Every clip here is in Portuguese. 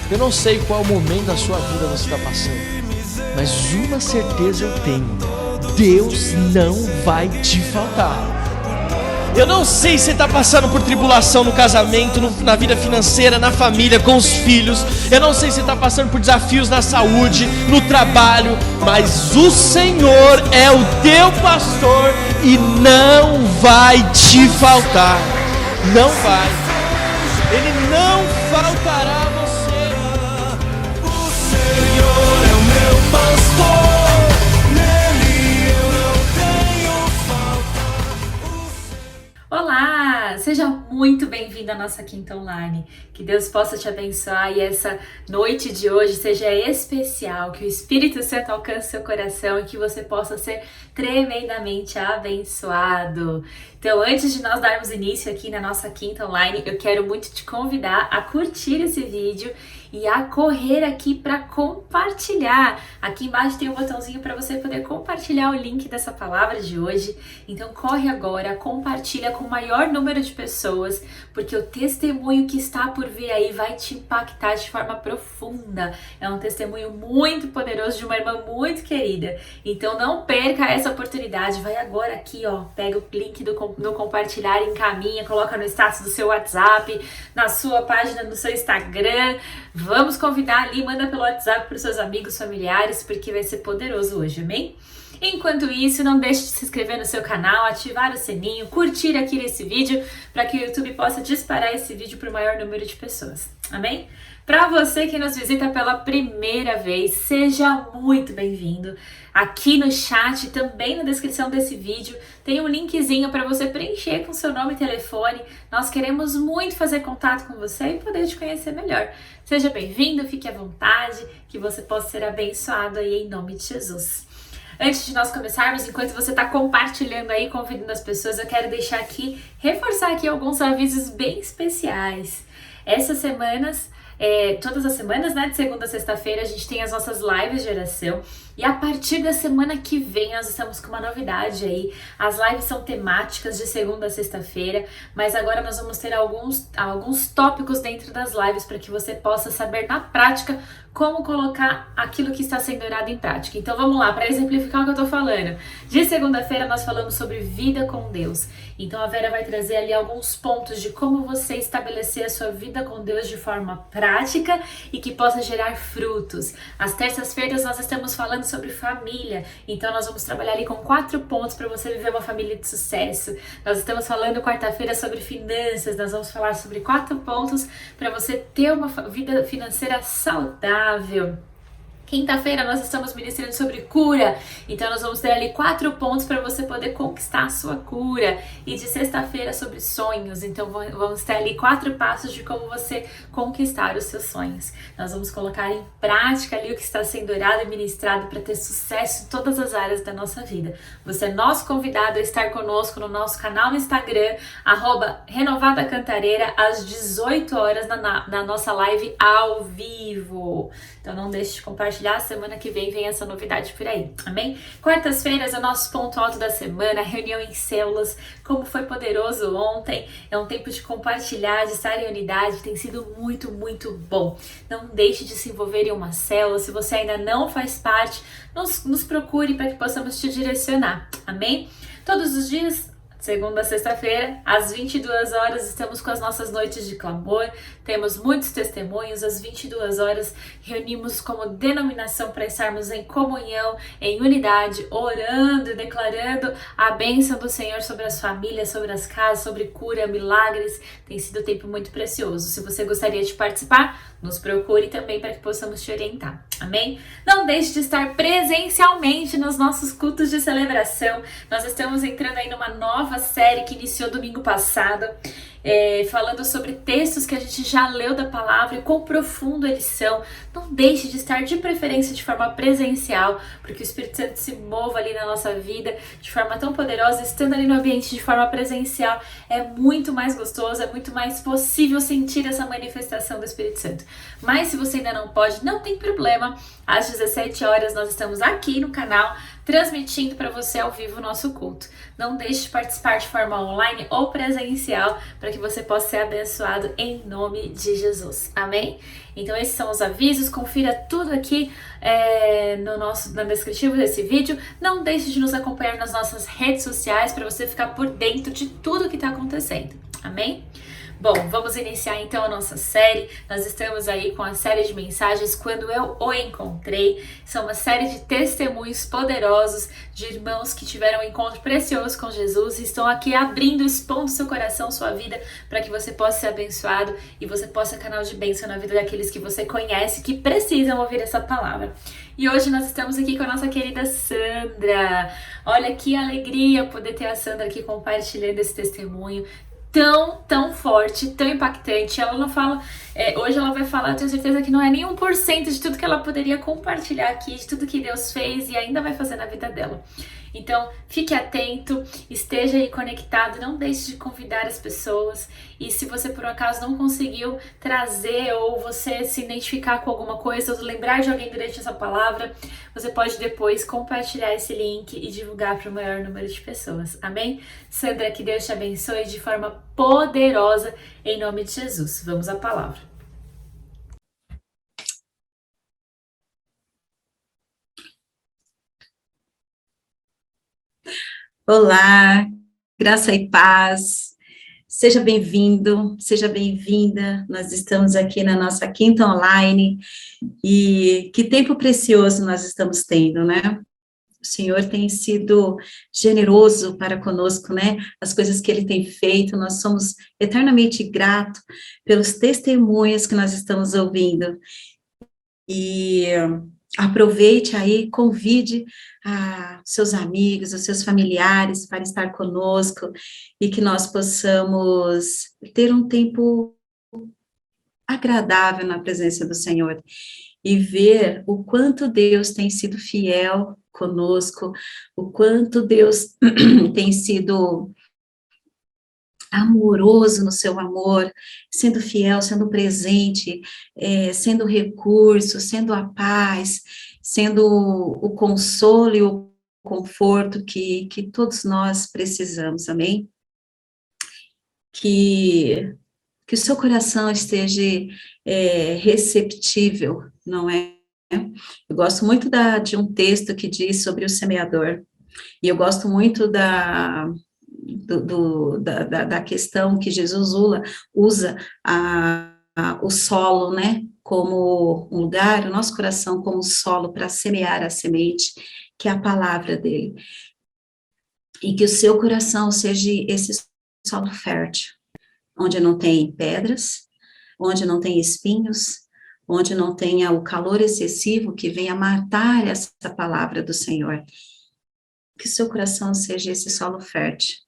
Eu não sei qual momento da sua vida você está passando, mas uma certeza eu tenho: Deus não vai te faltar. Eu não sei se você está passando por tribulação no casamento, na vida financeira, na família, com os filhos. Eu não sei se você está passando por desafios na saúde, no trabalho, mas o Senhor é o teu pastor e não vai te faltar. Não vai. Ele não faltará a você. O Senhor é o meu pastor, nele eu não tenho falta. Olá, seja muito bem-vindo à nossa Quinta Online. Que Deus possa te abençoar e essa noite de hoje seja especial, que o Espírito Santo alcance seu coração e que você possa ser tremendamente abençoado. Então, antes de nós darmos início aqui na nossa Quinta Online, eu quero muito te convidar a curtir esse vídeo e a correr aqui para compartilhar. Aqui embaixo tem um botãozinho para você poder compartilhar o link dessa palavra de hoje. Então corre agora, compartilha com o maior número de pessoas, porque o testemunho que está por vir aí vai te impactar de forma profunda. É um testemunho muito poderoso de uma irmã muito querida. Então não perca essa oportunidade. Vai agora aqui, ó, pega o link no compartilhar, encaminha, coloca no status do seu WhatsApp, na sua página, no seu Instagram. Vamos convidar ali, manda pelo WhatsApp para os seus amigos, familiares, porque vai ser poderoso hoje, amém? Enquanto isso, não deixe de se inscrever no seu canal, ativar o sininho, curtir aqui nesse vídeo, para que o YouTube possa disparar esse vídeo para o maior número de pessoas, amém? Para você que nos visita pela primeira vez, seja muito bem-vindo. Aqui no chat, também na descrição desse vídeo, tem um linkzinho para você preencher com seu nome e telefone. Nós queremos muito fazer contato com você e poder te conhecer melhor. Seja bem-vindo, fique à vontade, que você possa ser abençoado aí em nome de Jesus. Antes de nós começarmos, enquanto você está compartilhando aí, convidando as pessoas, eu quero deixar aqui, reforçar aqui alguns avisos bem especiais. Essas semanas, todas as semanas, né, de segunda a sexta-feira, a gente tem as nossas lives de oração. E a partir da semana que vem nós estamos com uma novidade aí. As lives são temáticas de segunda a sexta-feira, mas agora nós vamos ter alguns tópicos dentro das lives para que você possa saber na prática como colocar aquilo que está sendo orado em prática. Então vamos lá, para exemplificar o que eu estou falando. De segunda-feira nós falamos sobre vida com Deus. Então a Vera vai trazer ali alguns pontos de como você estabelecer a sua vida com Deus de forma prática e que possa gerar frutos. Às terças-feiras nós estamos falando sobre família, então nós vamos trabalhar ali com 4 pontos para você viver uma família de sucesso. Nós estamos falando quarta-feira sobre finanças, nós vamos falar sobre 4 pontos para você ter uma vida financeira saudável. Quinta-feira nós estamos ministrando sobre cura, então nós vamos ter ali 4 pontos para você poder conquistar a sua cura. E de sexta-feira sobre sonhos, então vamos ter ali 4 passos de como você conquistar os seus sonhos. Nós vamos colocar em prática ali o que está sendo orado e ministrado para ter sucesso em todas as áreas da nossa vida. Você é nosso convidado a estar conosco no nosso canal no Instagram, @renovadacantareira, às 18 horas na nossa live ao vivo. Então não deixe de compartilhar, semana que vem essa novidade por aí, amém? Quartas-feiras é o nosso ponto alto da semana, reunião em células, como foi poderoso ontem, é um tempo de compartilhar, de estar em unidade, tem sido muito, muito bom. Não deixe de se envolver em uma célula, se você ainda não faz parte, nos procure para que possamos te direcionar, amém? Todos os dias, segunda a sexta-feira, às 22 horas, estamos com as nossas noites de clamor. Temos muitos testemunhos. Às 22 horas, reunimos como denominação para estarmos em comunhão, em unidade, orando e declarando a bênção do Senhor sobre as famílias, sobre as casas, sobre cura, milagres. Tem sido um tempo muito precioso. Se você gostaria de participar, nos procure também para que possamos te orientar. Amém? Não deixe de estar presencialmente nos nossos cultos de celebração. Nós estamos entrando aí numa nova série que iniciou domingo passado, falando sobre textos que a gente já leu da palavra e quão profundo eles são. Não deixe de estar de preferência de forma presencial, porque o Espírito Santo se mova ali na nossa vida de forma tão poderosa. Estando ali no ambiente de forma presencial é muito mais gostoso, é muito mais possível sentir essa manifestação do Espírito Santo. Mas se você ainda não pode, não tem problema. Às 17 horas nós estamos aqui no canal transmitindo para você ao vivo o nosso culto. Não deixe de participar de forma online ou presencial para que você possa ser abençoado em nome de Jesus. Amém? Então esses são os avisos, confira tudo aqui na descritivo desse vídeo. Não deixe de nos acompanhar nas nossas redes sociais para você ficar por dentro de tudo que está acontecendo. Amém? Bom, vamos iniciar então a nossa série. Nós estamos aí com a série de mensagens Quando Eu O Encontrei. São uma série de testemunhos poderosos de irmãos que tiveram um encontro precioso com Jesus e estão aqui abrindo, expondo seu coração, sua vida, para que você possa ser abençoado e você possa ser canal de bênção na vida daqueles que você conhece, que precisam ouvir essa palavra. E hoje nós estamos aqui com a nossa querida Sandra. Olha que alegria poder ter a Sandra aqui compartilhando esse testemunho tão forte, tão impactante. Ela não fala, hoje ela vai falar, eu tenho certeza que não é nem 1% de tudo que ela poderia compartilhar aqui, de tudo que Deus fez e ainda vai fazer na vida dela. Então, fique atento, esteja aí conectado, não deixe de convidar as pessoas. E se você por um acaso não conseguiu trazer ou você se identificar com alguma coisa ou lembrar de alguém durante essa palavra, você pode depois compartilhar esse link e divulgar para o maior número de pessoas. Amém? Sandra, que Deus te abençoe de forma poderosa em nome de Jesus. Vamos à palavra. Olá, graça e paz, seja bem-vindo, seja bem-vinda, nós estamos aqui na nossa quinta online, e que tempo precioso nós estamos tendo, né? O Senhor tem sido generoso para conosco, né? As coisas que Ele tem feito, nós somos eternamente gratos pelos testemunhos que nós estamos ouvindo, e aproveite aí, convide seus amigos, os seus familiares para estar conosco e que nós possamos ter um tempo agradável na presença do Senhor e ver o quanto Deus tem sido fiel conosco, o quanto Deus tem sido amoroso no seu amor, sendo fiel, sendo presente, sendo recurso, sendo a paz, sendo o consolo e o conforto que todos nós precisamos, amém? Que o seu coração esteja receptível, não é? Eu gosto muito de um texto que diz sobre o semeador, e eu gosto muito da questão que Jesus usa o solo, né, como um lugar, o nosso coração como solo para semear a semente, que é a palavra dele, e que o seu coração seja esse solo fértil, onde não tem pedras, onde não tem espinhos, onde não tenha o calor excessivo que venha matar essa palavra do Senhor, que o seu coração seja esse solo fértil.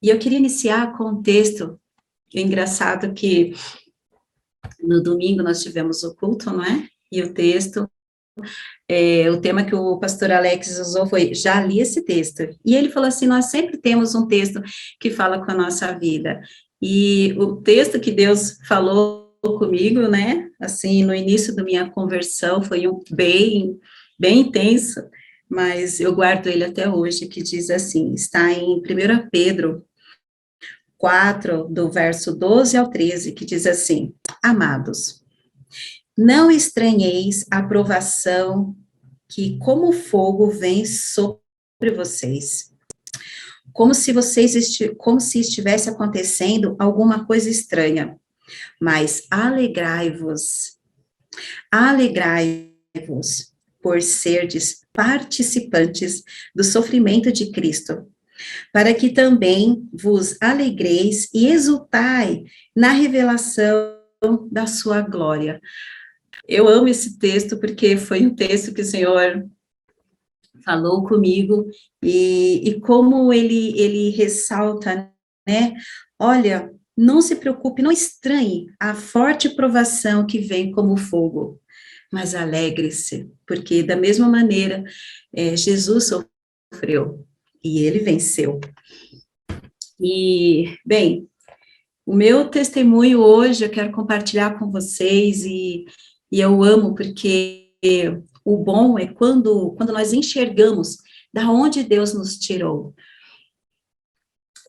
E eu queria iniciar com um texto, que é engraçado que no domingo nós tivemos o culto, não é? E o texto, o tema que o pastor Alex usou foi, já li esse texto. E ele falou assim, nós sempre temos um texto que fala com a nossa vida. E o texto que Deus falou comigo, né? Assim, no início da minha conversão, foi bem intenso, mas eu guardo ele até hoje, que diz assim, está em 1 Pedro 4, do verso 12 ao 13, que diz assim, amados, não estranheis a provação que como fogo vem sobre vocês, como se estivesse acontecendo alguma coisa estranha, mas alegrai-vos, por serdes participantes do sofrimento de Cristo, para que também vos alegreis e exultai na revelação da sua glória. Eu amo esse texto porque foi um texto que o Senhor falou comigo e como ele ressalta, né? Olha, não se preocupe, não estranhe a forte provação que vem como fogo, mas alegre-se, porque da mesma maneira, Jesus sofreu, e ele venceu. E, bem, o meu testemunho hoje, eu quero compartilhar com vocês, e eu amo, porque o bom é quando nós enxergamos da onde Deus nos tirou,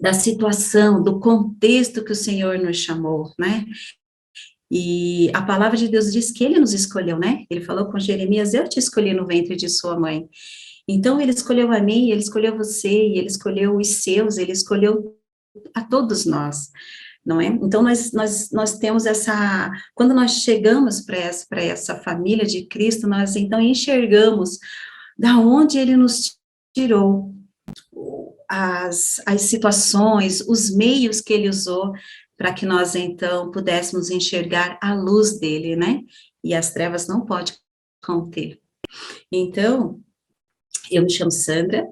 da situação, do contexto que o Senhor nos chamou, né? E a palavra de Deus diz que ele nos escolheu, né? Ele falou com Jeremias: eu te escolhi no ventre de sua mãe. Então, ele escolheu a mim, ele escolheu você, e ele escolheu os seus, ele escolheu a todos nós, não é? Então, nós temos essa, quando nós chegamos para essa família de Cristo, nós então enxergamos da onde ele nos tirou, as situações, os meios que ele usou, para que nós, então, pudéssemos enxergar a luz dele, né? E as trevas não podem conter. Então, eu me chamo Sandra,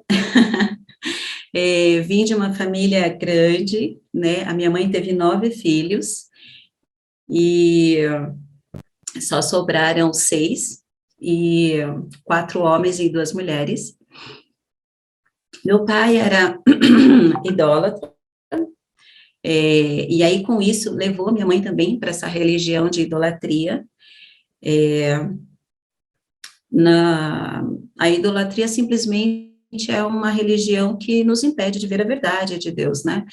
vim de uma família grande, né? A minha mãe teve 9 filhos, e só sobraram 6, e 4 homens e 2 mulheres. Meu pai era idólatra, e aí com isso levou minha mãe também para essa religião de idolatria. A idolatria simplesmente é uma religião que nos impede de ver a verdade de Deus, né?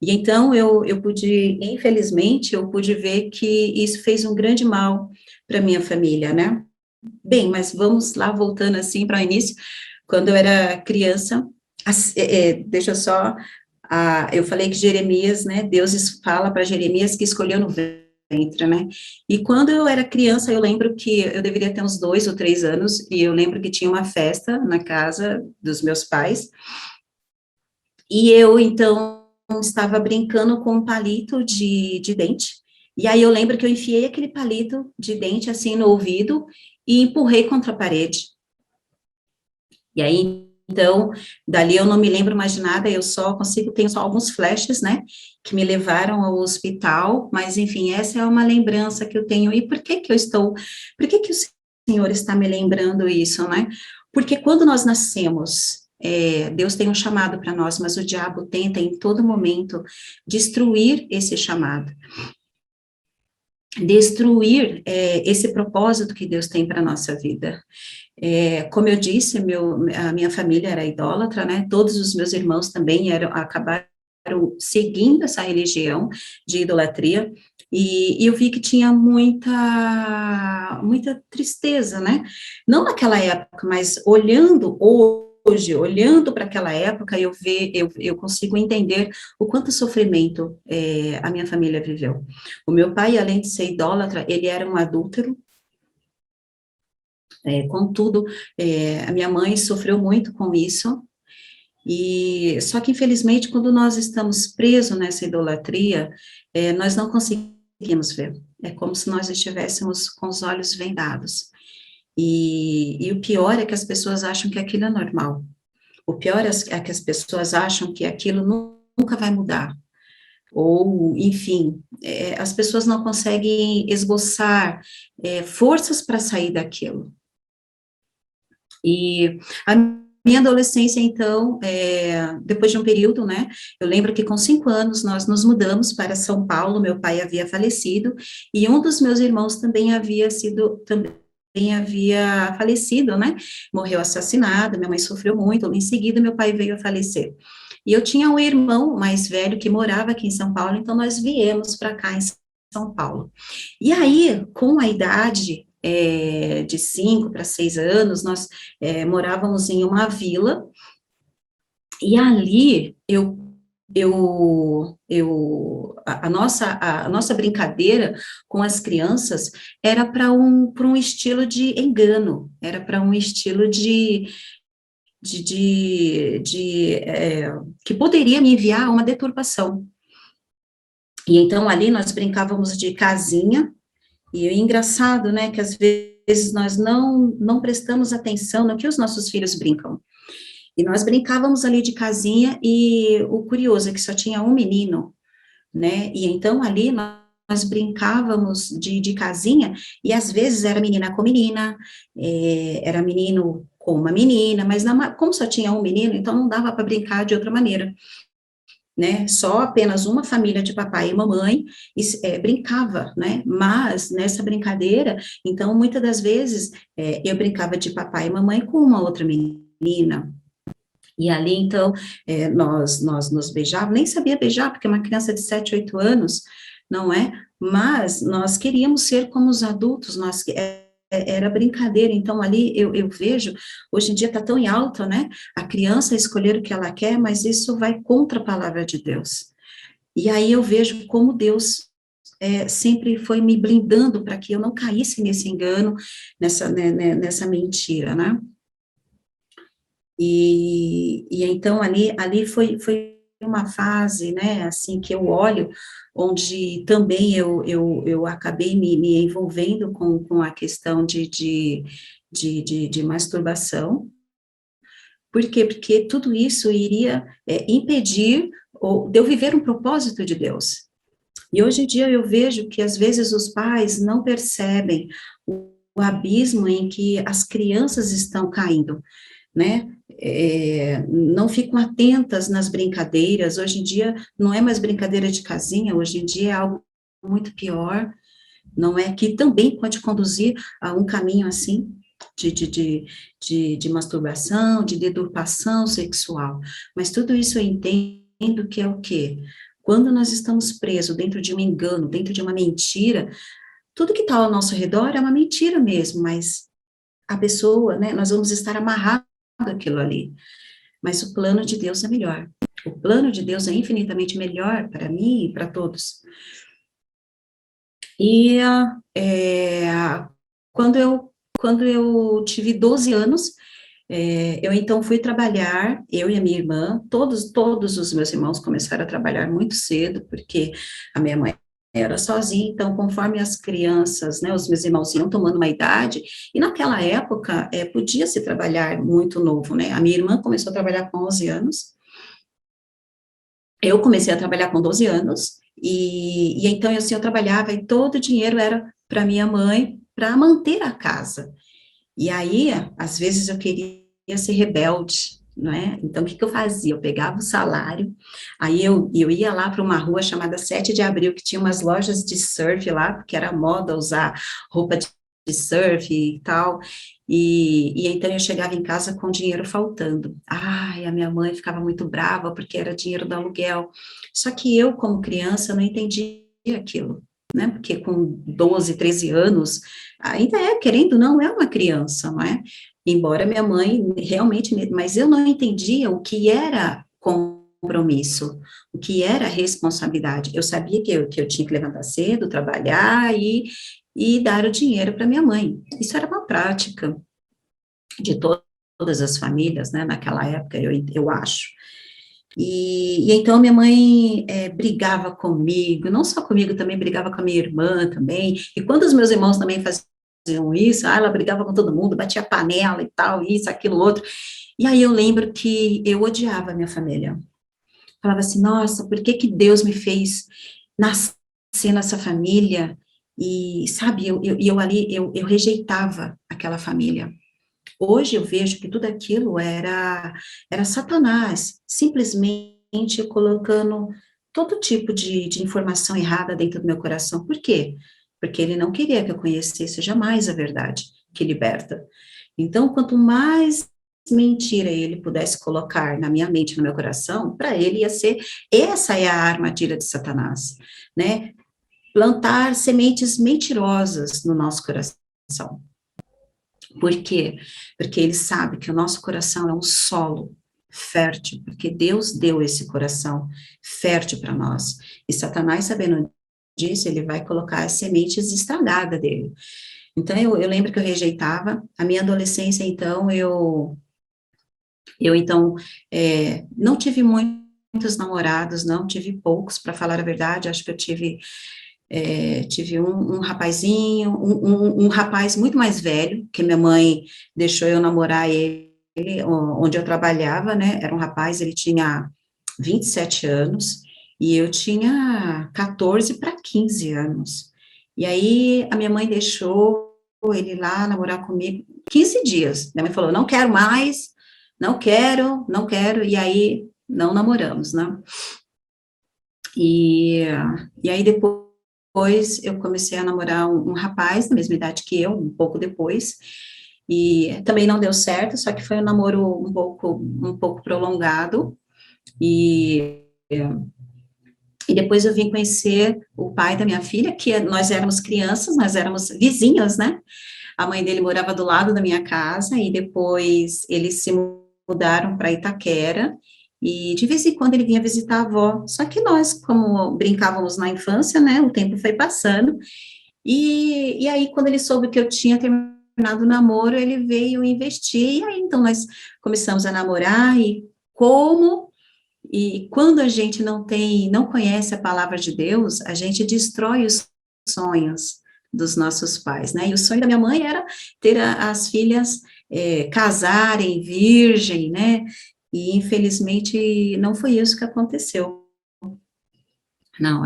E então eu pude, infelizmente, eu pude ver que isso fez um grande mal para minha família, né? Bem, mas vamos lá, voltando assim para o início. Quando eu era criança, deixa eu só, eu falei que Jeremias, né, Deus fala para Jeremias que escolheu no ventre, né, e quando eu era criança, eu lembro que eu deveria ter uns 2 ou 3 anos, e eu lembro que tinha uma festa na casa dos meus pais, e eu, então, estava brincando com um palito de dente, e aí eu lembro que eu enfiei aquele palito de dente, assim, no ouvido, e empurrei contra a parede. E aí, então, dali eu não me lembro mais de nada, tenho só alguns flashes, né, que me levaram ao hospital, mas, enfim, essa é uma lembrança que eu tenho. E por que que o Senhor está me lembrando isso, né? Porque quando nós nascemos, Deus tem um chamado para nós, mas o diabo tenta, em todo momento, destruir esse chamado. Destruir esse propósito que Deus tem para a nossa vida. Como eu disse, a minha família era idólatra, né? Todos os meus irmãos também acabaram seguindo essa religião de idolatria, e eu vi que tinha muita tristeza, né? Não naquela época, mas olhando hoje, olhando para aquela época, eu consigo entender o quanto sofrimento a minha família viveu. O meu pai, além de ser idólatra, ele era um adúltero. Contudo, a minha mãe sofreu muito com isso, e só que, infelizmente, quando nós estamos presos nessa idolatria, nós não conseguimos ver. É como se nós estivéssemos com os olhos vendados. E o pior é que as pessoas acham que aquilo é normal. O pior é que as pessoas acham que aquilo nunca vai mudar. Ou, enfim, as pessoas não conseguem esboçar forças para sair daquilo. E a minha adolescência, então, depois de um período, né, eu lembro que com 5 anos nós nos mudamos para São Paulo, meu pai havia falecido, e um dos meus irmãos também havia falecido, né, morreu assassinado, minha mãe sofreu muito, em seguida meu pai veio a falecer. E eu tinha um irmão mais velho que morava aqui em São Paulo, então nós viemos para cá em São Paulo. E aí, com a idade de 5 para 6 anos, nós morávamos em uma vila, e ali a nossa brincadeira com as crianças era para um estilo de engano, era para um estilo que poderia me enviar a uma deturpação. E então ali nós brincávamos de casinha, e é engraçado, né, que às vezes nós não prestamos atenção no que os nossos filhos brincam. E nós brincávamos ali de casinha, e o curioso é que só tinha um menino, né, e então ali nós brincávamos de casinha, e às vezes era menina com menina, era menino com uma menina, mas como só tinha um menino, então não dava para brincar de outra maneira, né, só apenas uma família de papai e mamãe brincava, né, mas nessa brincadeira, então, muitas das vezes, eu brincava de papai e mamãe com uma outra menina, E ali, então, nós nos beijávamos, nem sabia beijar, porque uma criança de 7, 8 anos, não é? Mas nós queríamos ser como os adultos, era brincadeira, então ali eu vejo, hoje em dia está tão em alta, né? A criança escolher o que ela quer, mas isso vai contra a palavra de Deus. E aí eu vejo como Deus sempre foi me blindando para que eu não caísse nesse engano, nessa mentira, né? E então ali foi uma fase, né, assim, que eu olho, onde também eu acabei me envolvendo com a questão de masturbação. Por quê? Porque tudo isso iria impedir de eu viver um propósito de Deus. E hoje em dia eu vejo que às vezes os pais não percebem o abismo em que as crianças estão caindo, né? Não ficam atentas nas brincadeiras. Hoje em dia não é mais brincadeira de casinha, hoje em dia é algo muito pior, não é? Que também pode conduzir a um caminho assim de masturbação, de deturpação sexual. Mas tudo isso eu entendo que é o quê? Quando nós estamos presos dentro de um engano, dentro de uma mentira, tudo que está ao nosso redor é uma mentira mesmo, mas a pessoa, né, nós vamos estar amarrados àquilo ali. Mas o plano de Deus é melhor. O plano de Deus é infinitamente melhor para mim e para todos. E quando eu tive 12 anos, eu então fui trabalhar, eu e a minha irmã, todos os meus irmãos começaram a trabalhar muito cedo, porque a minha mãe era sozinha, então conforme as crianças, né, os meus irmãos iam tomando uma idade, e naquela época podia-se trabalhar muito novo, né, a minha irmã começou a trabalhar com 11 anos, eu comecei a trabalhar com 12 anos, e então assim, eu trabalhava e todo o dinheiro era para minha mãe, para manter a casa. E aí, às vezes eu queria ser rebelde, não é? Então, o que eu fazia? Eu pegava o salário, aí eu ia lá para uma rua chamada 7 de Abril, que tinha umas lojas de surf lá, porque era moda usar roupa de surf e tal, e então eu chegava em casa com dinheiro faltando. Ai, a minha mãe ficava muito brava, porque era dinheiro do aluguel. Só que eu, como criança, não entendia aquilo, né? Porque com 12, 13 anos, ainda querendo ou não, é uma criança, não é? Embora minha mãe realmente, mas eu não entendia o que era compromisso, o que era responsabilidade. Eu sabia que eu tinha que levantar cedo, trabalhar e dar o dinheiro para minha mãe. Isso era uma prática de todas as famílias, né, naquela época, eu acho. E então minha mãe brigava comigo, não só comigo, também brigava com a minha irmã também, e quando os meus irmãos também faziam isso, ela brigava com todo mundo, batia panela e tal, isso, aquilo, outro, e aí eu lembro que eu odiava a minha família, falava assim, nossa, por que que Deus me fez nascer nessa família, e sabe, eu ali, eu rejeitava aquela família. Hoje eu vejo que tudo aquilo era Satanás, simplesmente colocando todo tipo de informação errada dentro do meu coração. Por quê? Porque ele não queria que eu conhecesse jamais a verdade que liberta. Então, quanto mais mentira ele pudesse colocar na minha mente, no meu coração, para ele ia ser, essa é a armadilha de Satanás, né? Plantar sementes mentirosas no nosso coração. Por quê? Porque ele sabe que o nosso coração é um solo fértil, porque Deus deu esse coração fértil para nós. E Satanás, sabendo disso, ele vai colocar as sementes estragadas dele. Então, eu lembro que eu rejeitava. A minha adolescência, então, eu então, não tive muitos namorados, não, tive poucos, para falar a verdade, acho que eu tive um rapazinho, um rapaz muito mais velho, que minha mãe deixou eu namorar ele, onde eu trabalhava, né, era um rapaz, ele tinha 27 anos, e eu tinha 14 para 15 anos, e aí a minha mãe deixou ele lá namorar comigo 15 dias, minha mãe falou, não quero mais, não quero, e aí não namoramos, né, e aí depois eu comecei a namorar um rapaz da mesma idade que eu, um pouco depois, e também não deu certo, só que foi um namoro um pouco prolongado, e, e depois eu vim conhecer o pai da minha filha, que nós éramos crianças, nós éramos vizinhos, né? A mãe dele morava do lado da minha casa, e depois eles se mudaram para Itaquera, e de vez em quando ele vinha visitar a avó, só que nós, como brincávamos na infância, né, o tempo foi passando, e aí quando ele soube que eu tinha terminado o namoro, ele veio investir, e aí então nós começamos a namorar, e quando a gente não conhece a palavra de Deus, a gente destrói os sonhos dos nossos pais, né? E o sonho da minha mãe era ter as filhas casarem virgem, né? E infelizmente não foi isso que aconteceu. Não,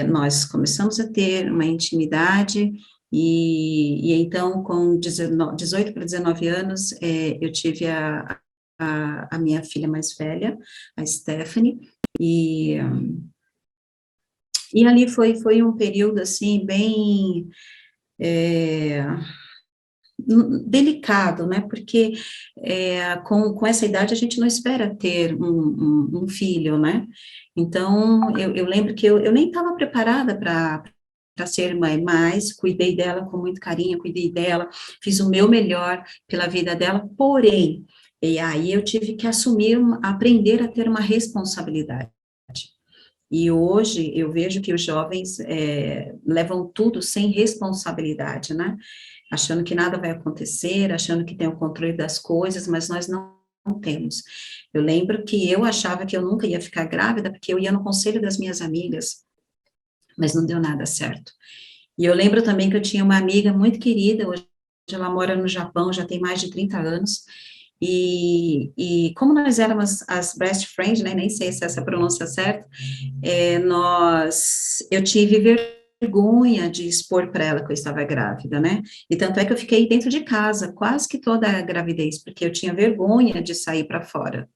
nós começamos a ter uma intimidade, e então com 18 para 19 anos, eu tive a minha filha mais velha, a Stephanie, e ali foi um período, assim, bem delicado, né, porque com essa idade a gente não espera ter um filho, né, então eu lembro que eu nem estava preparada para ser mãe, mas cuidei dela com muito carinho, cuidei dela, fiz o meu melhor pela vida dela, porém, e aí eu tive que aprender a ter uma responsabilidade. E hoje eu vejo que os jovens levam tudo sem responsabilidade, né? Achando que nada vai acontecer, achando que tem o controle das coisas, mas nós não temos. Eu lembro que eu achava que eu nunca ia ficar grávida, porque eu ia no conselho das minhas amigas, mas não deu nada certo. E eu lembro também que eu tinha uma amiga muito querida, hoje ela mora no Japão, já tem mais de 30 anos, e como nós éramos as best friends, né, nem sei se essa pronúncia é certa, eu tive vergonha de expor para ela que eu estava grávida, né, e tanto é que eu fiquei dentro de casa quase que toda a gravidez, porque eu tinha vergonha de sair para fora.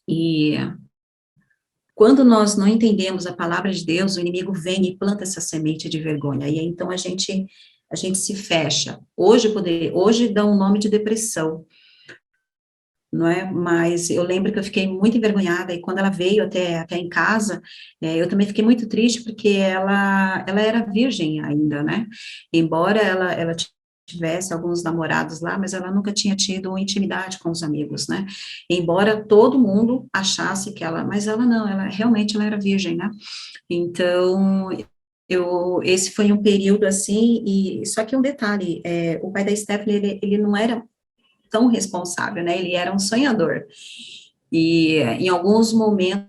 E quando nós não entendemos a palavra de Deus, o inimigo vem e planta essa semente de vergonha, e aí, então a gente se fecha. Hoje dá um nome de depressão, não é? Mas eu lembro que eu fiquei muito envergonhada, e quando ela veio até em casa, eu também fiquei muito triste, porque ela era virgem ainda, né? Embora ela tivesse alguns namorados lá, mas ela nunca tinha tido intimidade com os amigos, né? Embora todo mundo achasse que mas ela não, realmente ela era virgem, né? Então, esse foi um período assim, e só que um detalhe, o pai da Stephanie, ele não era tão responsável, né, ele era um sonhador, e em alguns momentos,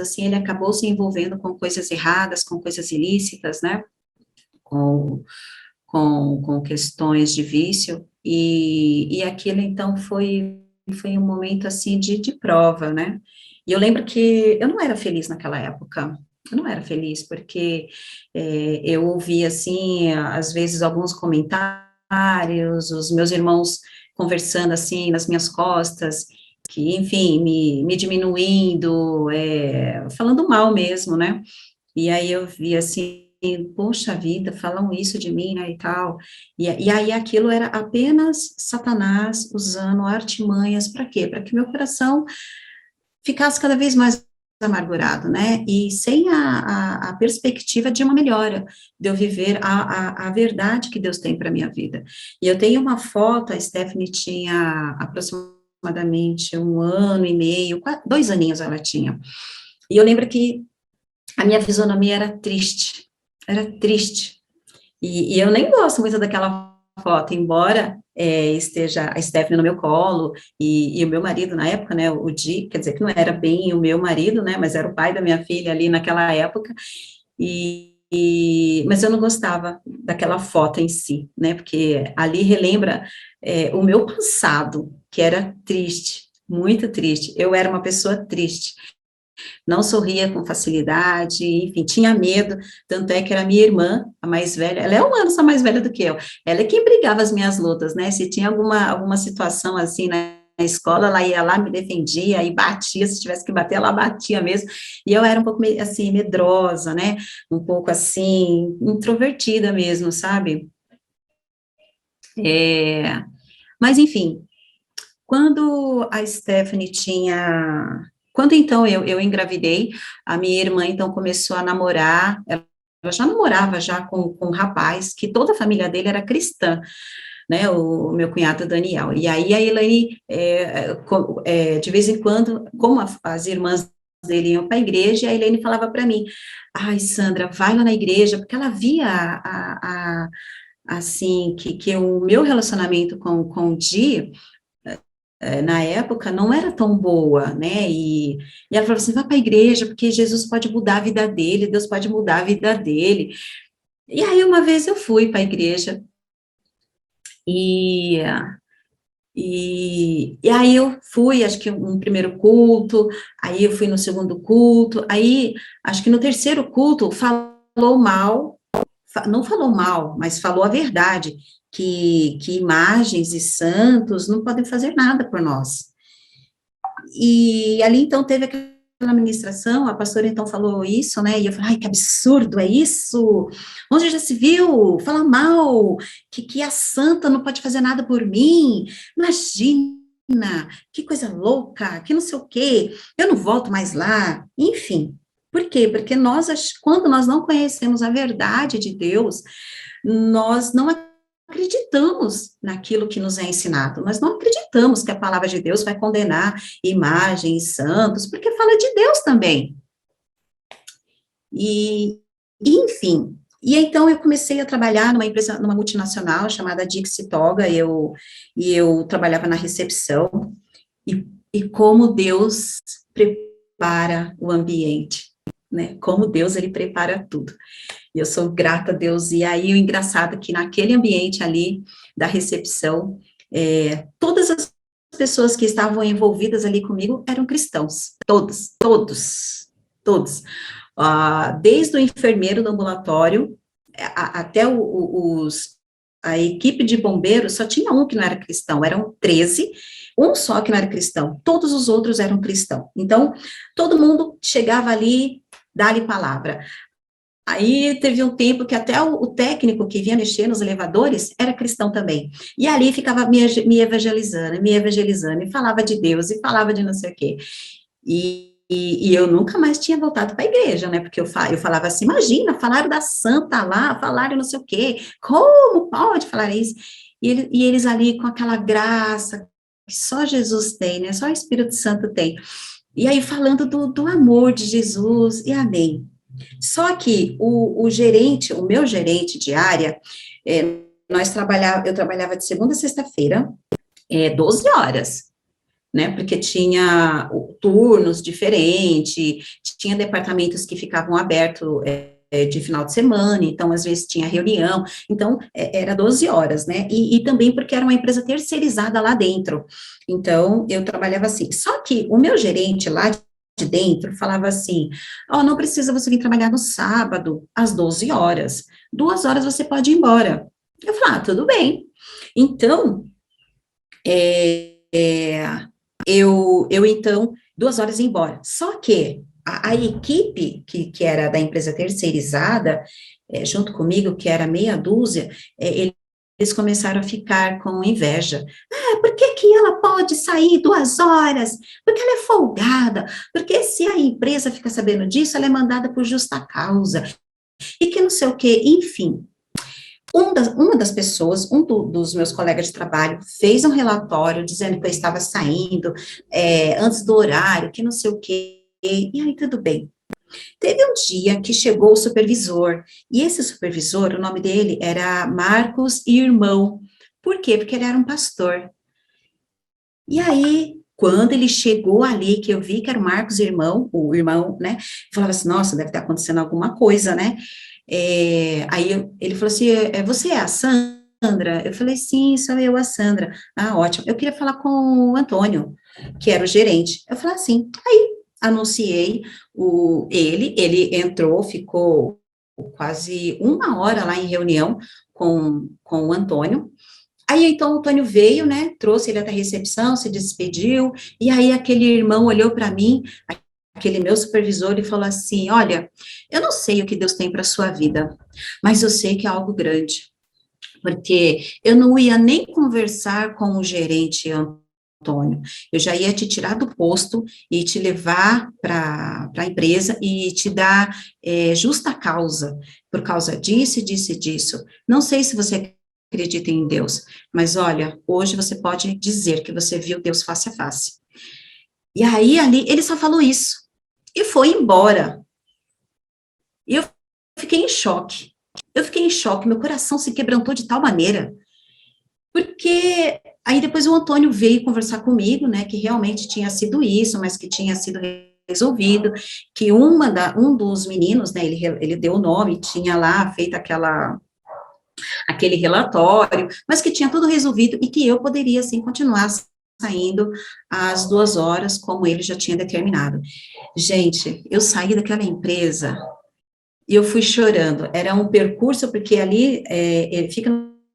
assim, ele acabou se envolvendo com coisas erradas, com coisas ilícitas, né, com questões de vício, e aquilo, então, foi um momento, assim, de prova, né, e eu lembro que eu não era feliz naquela época, eu não era feliz, porque eu ouvia, assim, às vezes, alguns comentários, os meus irmãos conversando, assim, nas minhas costas, que, enfim, me diminuindo, falando mal mesmo, né, e aí eu vi, assim, poxa vida, falam isso de mim, né, e tal, e aí aquilo era apenas Satanás usando artimanhas, para quê? Para que meu coração ficasse cada vez mais amargurado, né, e sem a perspectiva de uma melhora, de eu viver a verdade que Deus tem para a minha vida. E eu tenho uma foto, a Stephanie tinha aproximadamente 1 ano e meio, 2 aninhos ela tinha, e eu lembro que a minha fisionomia era triste, e eu nem gosto muito daquela foto, embora esteja a Stephanie no meu colo, e o meu marido na época, né, o Di, quer dizer que não era bem o meu marido, né, mas era o pai da minha filha ali naquela época, mas eu não gostava daquela foto em si, né, porque ali relembra o meu passado, que era triste, muito triste, eu era uma pessoa triste, não sorria com facilidade, enfim, tinha medo, tanto é que era minha irmã, a mais velha, ela é 1 ano só mais velha do que eu, ela é quem brigava as minhas lutas, né, se tinha alguma situação assim, né, na escola, ela ia lá, me defendia, e batia, se tivesse que bater, ela batia mesmo, e eu era um pouco, assim, medrosa, né, um pouco, assim, introvertida mesmo, sabe, É, mas, enfim, quando a Stephanie tinha... Quando, então, eu engravidei, a minha irmã, então, começou a namorar, ela já namorava já com um rapaz, que toda a família dele era cristã, né, o meu cunhado Daniel. E aí a Elaine, de vez em quando, como as irmãs dele iam para a igreja, a Elaine falava para mim, ai, Sandra, vai lá na igreja, porque ela via assim, que o meu relacionamento com o Di, na época, não era tão boa, né, e ela falou assim, vai para a igreja, porque Jesus pode mudar a vida dele, Deus pode mudar a vida dele. E aí, uma vez eu fui para a igreja, e e aí eu fui, acho que um primeiro culto, aí eu fui no segundo culto, aí acho que no terceiro culto falou mal, não falou mal, mas falou a verdade, que imagens e santos não podem fazer nada por nós. E ali, então, teve aquela ministração, a pastora, então, falou isso, né, e eu falei, ai, que absurdo é isso? Onde já se viu? Fala mal, que a santa não pode fazer nada por mim, imagina, que coisa louca, que não sei o quê, eu não volto mais lá, enfim. Por quê? Porque quando nós não conhecemos a verdade de Deus, nós não acreditamos naquilo que nos é ensinado, nós não acreditamos que a palavra de Deus vai condenar imagens, santos, porque fala de Deus também. Enfim, e então eu comecei a trabalhar numa empresa, numa multinacional chamada Dixie Toga, e eu trabalhava na recepção, e como Deus prepara o ambiente, né, como Deus, ele prepara tudo. E eu sou grata a Deus, e aí o engraçado é que naquele ambiente ali da recepção, todas as pessoas que estavam envolvidas ali comigo eram cristãos, todos. Desde o enfermeiro do ambulatório, até a equipe de bombeiros, só tinha um que não era cristão, eram 13, um só que não era cristão, todos os outros eram cristãos. Então, todo mundo chegava ali, dá-lhe palavra. Aí teve um tempo que até o técnico que vinha mexer nos elevadores era cristão também. E ali ficava me evangelizando, e falava de Deus, e falava de não sei o quê. E eu nunca mais tinha voltado para a igreja, né? Porque eu falava assim, imagina, falaram da santa lá, falaram não sei o quê, como pode falar isso? E eles ali com aquela graça que só Jesus tem, né? Só o Espírito Santo tem. E aí falando do amor de Jesus, e amém. Só que o meu gerente de área, eu trabalhava de segunda a sexta-feira, 12 horas, né, porque tinha turnos diferentes, tinha departamentos que ficavam abertos de final de semana, então às vezes tinha reunião, então era 12 horas, né, e também porque era uma empresa terceirizada lá dentro, então eu trabalhava assim, só que o meu gerente lá de dentro falava assim, não precisa você vir trabalhar no sábado, às 12 horas, 2 horas você pode ir embora. Eu falava, tudo bem. Então, eu então, 2 horas ia embora. Só que a equipe que era da empresa terceirizada, junto comigo, que era meia dúzia, eles começaram a ficar com inveja. Por que ela pode sair 2 horas? Porque ela é folgada. Porque se a empresa fica sabendo disso, ela é mandada por justa causa. E que não sei o quê, enfim. Uma das pessoas, dos meus colegas de trabalho, fez um relatório dizendo que eu estava saindo antes do horário, que não sei o quê. E aí, tudo bem. Teve um dia que chegou o supervisor, e esse supervisor, o nome dele era Marcos Irmão. Por quê? Porque ele era um pastor. E aí, quando ele chegou ali, que eu vi que era o Marcos Irmão, o irmão, né, eu falava assim, nossa, deve estar acontecendo alguma coisa, né, aí ele falou assim, você é a Sandra? Eu falei, sim, sou eu, a Sandra. Ótimo, eu queria falar com o Antônio, que era o gerente. Eu falei assim, aí, anunciei ele entrou, ficou quase 1 hora lá em reunião com o Antônio. Aí, então, o Antônio veio, né, trouxe ele até a recepção, se despediu, e aí aquele irmão olhou para mim, aquele meu supervisor, e falou assim, olha, eu não sei o que Deus tem para a sua vida, mas eu sei que é algo grande, porque eu não ia nem conversar com o gerente Antônio, eu já ia te tirar do posto e te levar para a empresa e te dar justa causa, por causa disso, disso e disso. Não sei se você acredita em Deus, mas olha, hoje você pode dizer que você viu Deus face a face. E aí, ali, ele só falou isso, e foi embora. E eu fiquei em choque. Eu fiquei em choque, meu coração se quebrantou de tal maneira, porque aí depois o Antônio veio conversar comigo, né, que realmente tinha sido isso, mas que tinha sido resolvido, que um dos meninos, né, ele deu o nome, tinha lá feito aquele relatório, mas que tinha tudo resolvido e que eu poderia, assim, continuar saindo às 2 horas, como ele já tinha determinado. Gente, eu saí daquela empresa e eu fui chorando. Era um percurso, porque ali ele fica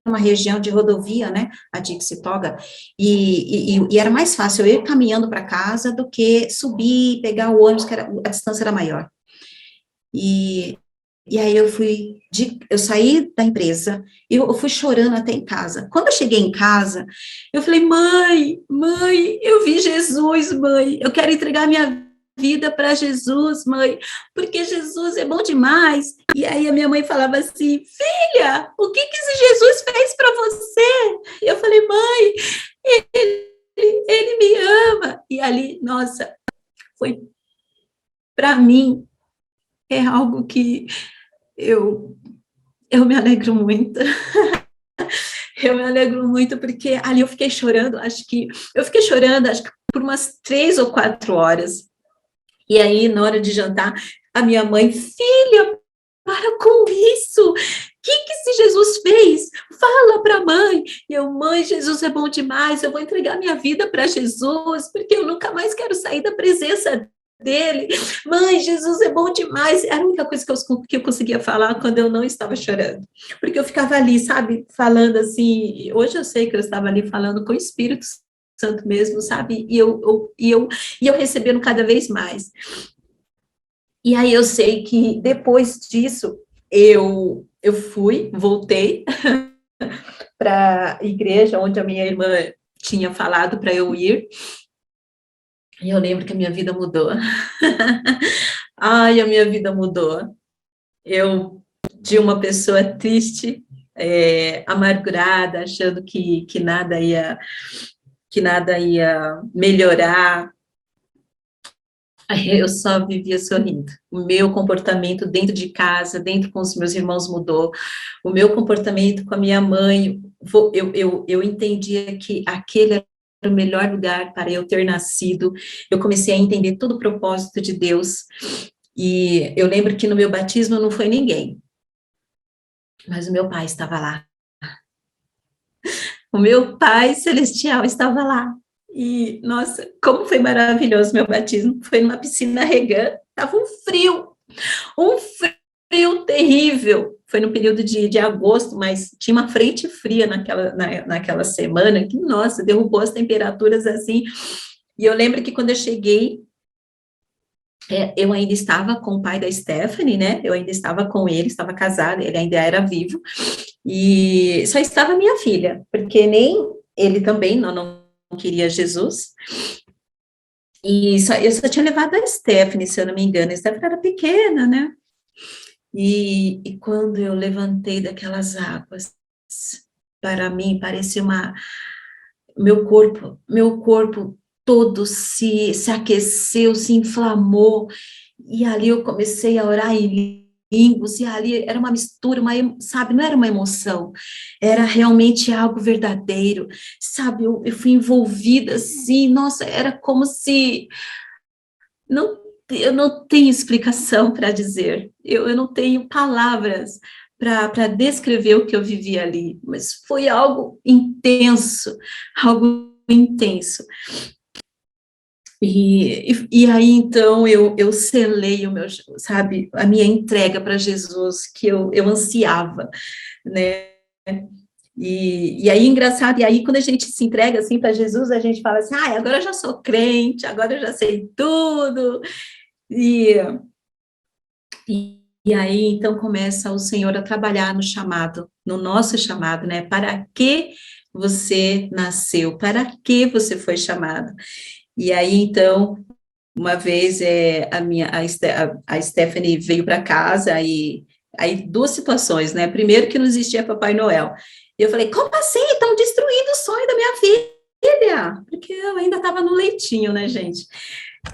numa região de rodovia, né, a Dixitoga, e era mais fácil eu ir caminhando para casa do que subir, pegar o ônibus, que a distância era maior. E aí eu saí da empresa, e eu fui chorando até em casa. Quando eu cheguei em casa, eu falei, mãe, eu vi Jesus, mãe, eu quero entregar minha vida para Jesus, mãe, porque Jesus é bom demais. E aí a minha mãe falava assim, filha, o que esse Jesus fez para você? E eu falei, mãe, ele me ama. E ali, nossa, foi, para mim, é algo que eu me alegro muito. Eu me alegro muito, porque ali eu fiquei chorando, acho que por umas 3 ou 4 horas. E aí, na hora de jantar, a minha mãe, filha, para com isso, o que esse Jesus fez? Fala para a mãe. E eu, mãe, Jesus é bom demais, eu vou entregar minha vida para Jesus, porque eu nunca mais quero sair da presença dele. Mãe, Jesus é bom demais. Era a única coisa que eu conseguia falar quando eu não estava chorando, porque eu ficava ali, sabe, falando assim. Hoje eu sei que eu estava ali falando com o Espírito Santo mesmo, sabe, e eu recebendo cada vez mais. E aí eu sei que depois disso eu voltei para a igreja onde a minha irmã tinha falado para eu ir. E eu lembro que a minha vida mudou. Ai, a minha vida mudou. Eu, de uma pessoa triste, amargurada, achando que nada ia melhorar, eu só vivia sorrindo. O meu comportamento dentro de casa, dentro com os meus irmãos mudou. O meu comportamento com a minha mãe, eu entendia que aquele era o melhor lugar para eu ter nascido. Eu comecei a entender todo o propósito de Deus. E eu lembro que no meu batismo não foi ninguém, mas o meu pai estava lá. O meu Pai Celestial estava lá. E, nossa, como foi maravilhoso meu batismo. Foi numa piscina regando, estava um frio terrível. Foi no período de agosto, mas tinha uma frente fria naquela semana, que, nossa, derrubou as temperaturas assim. E eu lembro que quando eu cheguei, eu ainda estava com o pai da Stephanie, né? Eu ainda estava com ele, estava casada, ele ainda era vivo. E só estava minha filha, porque nem ele também não queria Jesus. E eu só tinha levado a Stephanie, se eu não me engano. A Stephanie era pequena, né? E quando eu levantei daquelas águas, para mim parecia meu corpo todo se aqueceu, se inflamou, e ali eu comecei a orar em línguas, e ali era uma mistura, sabe, não era uma emoção, era realmente algo verdadeiro, sabe, eu fui envolvida assim, nossa, era como se, eu não tenho explicação para dizer, eu não tenho palavras para descrever o que eu vivi ali, mas foi algo intenso, algo intenso. E aí, então, eu selei sabe, a minha entrega para Jesus, que eu ansiava, né? E aí, engraçado, e aí, quando a gente se entrega, assim, para Jesus, a gente fala assim, agora eu já sou crente, agora eu já sei tudo, e E aí, então, começa o Senhor a trabalhar no chamado, no nosso chamado, né? Para que você nasceu? Para que você foi chamado? E aí, então, uma vez a Stephanie veio para casa e aí duas situações, né? Primeiro que não existia Papai Noel. E eu falei, como assim? Estão destruindo o sonho da minha filha? Porque eu ainda estava no leitinho, né, gente?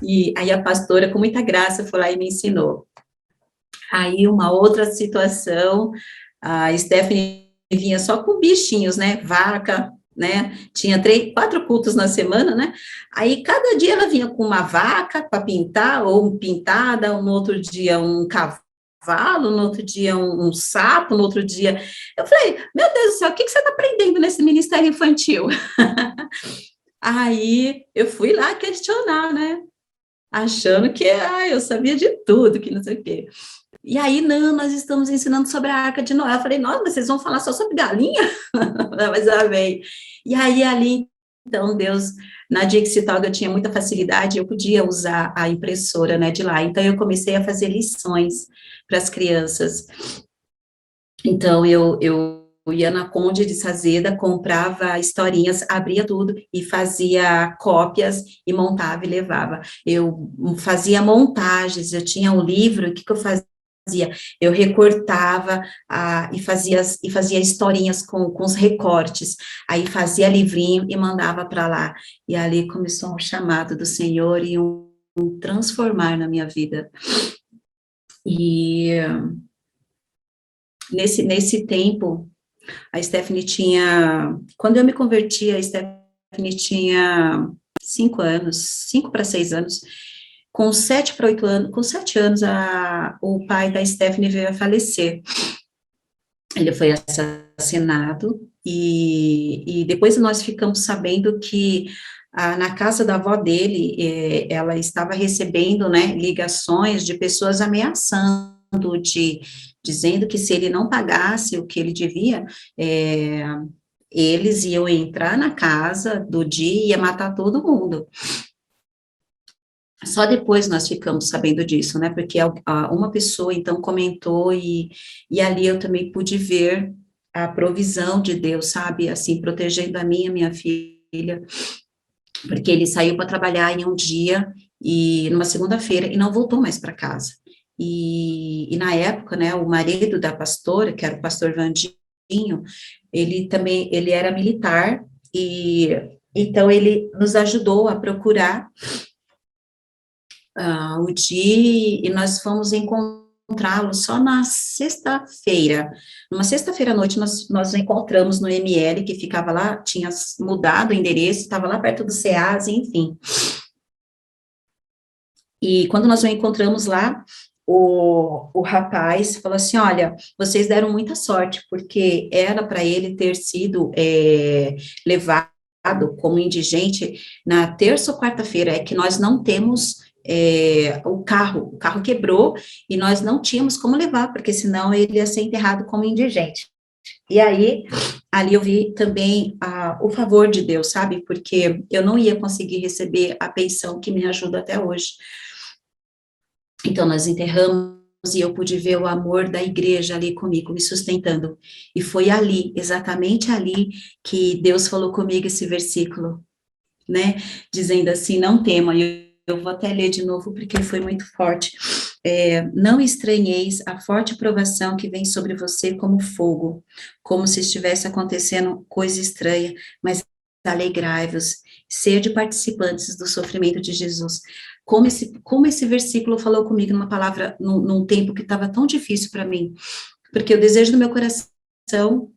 E aí a pastora, com muita graça, foi lá e me ensinou. Aí uma outra situação, a Stephanie vinha só com bichinhos, né? Vaca, né? Tinha 4 cultos na semana, né? Aí cada dia ela vinha com uma vaca para pintar, ou pintada, no outro dia um cavalo, no outro dia um sapo, no outro dia. Eu falei, meu Deus do céu, o que você está aprendendo nesse ministério infantil? Aí eu fui lá questionar, né? Achando que eu sabia de tudo, que não sei o quê. E aí, não, nós estamos ensinando sobre a Arca de Noé. Eu falei, nossa, mas vocês vão falar só sobre galinha? Não, mas amém. E aí, ali, então, Deus, na Dixie Talk eu tinha muita facilidade, eu podia usar a impressora, né, de lá. Então, eu comecei a fazer lições para as crianças. Então, eu ia na Conde de Sazeda, comprava historinhas, abria tudo e fazia cópias e montava e levava. Eu fazia montagens, eu tinha um livro, o que eu fazia? Eu recortava e fazia historinhas com os recortes, aí fazia livrinho e mandava para lá, e ali começou um chamado do Senhor e um transformar na minha vida, e nesse tempo, a Stephanie quando eu me converti, a Stephanie tinha 5 anos, 5 para 6 anos, com 7 para 8 anos, com 7 anos, o pai da Stephanie veio a falecer. Ele foi assassinado, e depois nós ficamos sabendo que na casa da avó dele, ela estava recebendo, né, ligações de pessoas ameaçando, dizendo que se ele não pagasse o que ele devia, eles iam entrar na casa do dia e ia matar todo mundo. Só depois nós ficamos sabendo disso, né, porque uma pessoa, então, comentou, e ali eu também pude ver a provisão de Deus, sabe, assim, protegendo a minha filha, porque ele saiu para trabalhar em um dia, e numa segunda-feira, e não voltou mais para casa. E na época, né, o marido da pastora, que era o pastor Vandinho, ele era militar, e então ele nos ajudou a procurar o dia, e nós fomos encontrá-lo só na sexta-feira. Numa sexta-feira à noite, nós encontramos no ML, que ficava lá, tinha mudado o endereço, estava lá perto do SEAS, enfim. E quando nós o encontramos lá, o rapaz falou assim, olha, vocês deram muita sorte, porque era para ele ter sido levado como indigente na terça ou quarta-feira, é que nós não temos o carro quebrou, e nós não tínhamos como levar, porque senão ele ia ser enterrado como indigente. E aí, ali eu vi também o favor de Deus, sabe, porque eu não ia conseguir receber a pensão que me ajuda até hoje. Então, nós enterramos, e eu pude ver o amor da igreja ali comigo, me sustentando, e foi ali, exatamente ali, que Deus falou comigo esse versículo, né, dizendo assim, não tema, eu vou até ler de novo, porque foi muito forte, não estranheis a forte provação que vem sobre você como fogo, como se estivesse acontecendo coisa estranha, mas alegrai-vos, sede participantes do sofrimento de Jesus. Como esse versículo falou comigo numa palavra, num tempo que estava tão difícil para mim, porque o desejo do meu coração,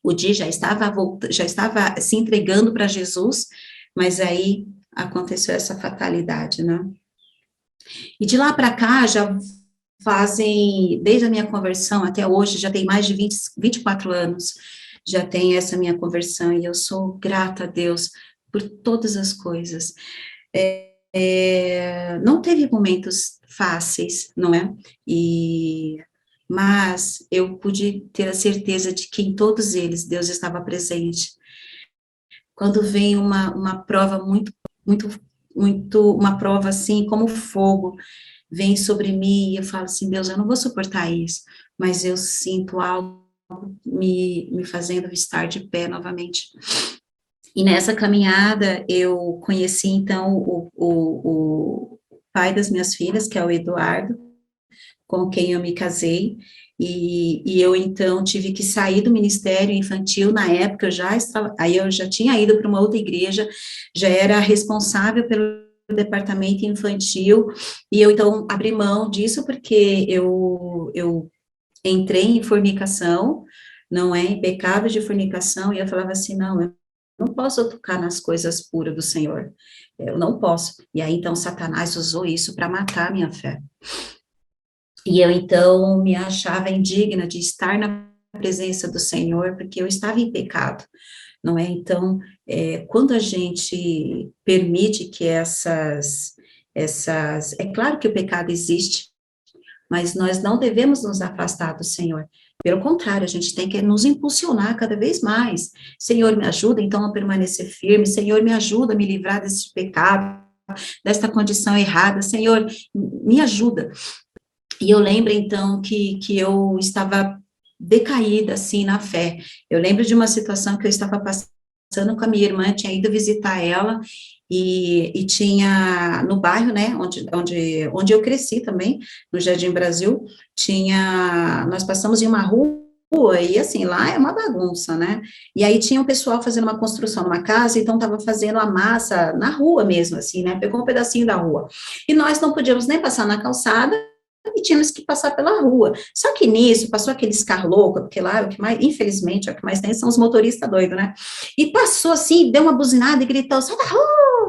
o Di já estava se entregando para Jesus, mas aí aconteceu essa fatalidade, né? E de lá para cá, já fazem, desde a minha conversão até hoje, já tem mais de 24 anos, já tem essa minha conversão, e eu sou grata a Deus por todas as coisas. Não teve momentos fáceis, não é? Mas eu pude ter a certeza de que em todos eles Deus estava presente. Quando vem uma prova muito, uma prova assim como fogo, vem sobre mim, e eu falo assim, Deus, eu não vou suportar isso, mas eu sinto algo me fazendo estar de pé novamente. E nessa caminhada, eu conheci, então, o pai das minhas filhas, que é o Eduardo, com quem eu me casei, e eu, então, tive que sair do ministério infantil, na época, aí eu já tinha ido para uma outra igreja, já era responsável pelo departamento infantil, e eu, então, abri mão disso, porque eu entrei em fornicação, não é, em pecado de fornicação, e eu falava assim, não, eu não posso tocar nas coisas puras do Senhor, eu não posso, e aí, então, Satanás usou isso para matar a minha fé. E eu, então, me achava indigna de estar na presença do Senhor, porque eu estava em pecado, não é? Então, quando a gente permite que é claro que o pecado existe, mas nós não devemos nos afastar do Senhor. Pelo contrário, a gente tem que nos impulsionar cada vez mais. Senhor, me ajuda, então, a permanecer firme. Senhor, me ajuda a me livrar desse pecado, desta condição errada. Senhor, me ajuda. E eu lembro, então, que eu estava decaída, assim, na fé. Eu lembro de uma situação que eu estava passando com a minha irmã, tinha ido visitar ela, e tinha, no bairro, né, onde eu cresci também, no Jardim Brasil, nós passamos em uma rua, e assim, lá é uma bagunça, né, e aí tinha um pessoal fazendo uma construção numa casa, então estava fazendo a massa na rua mesmo, assim, né, pegou um pedacinho da rua, e nós não podíamos nem passar na calçada, e tínhamos que passar pela rua. Só que nisso, passou aqueles carros loucos, porque lá, o que mais, infelizmente, o que mais tem são os motoristas doidos, né? E passou assim, deu uma buzinada e gritou, sai da rua!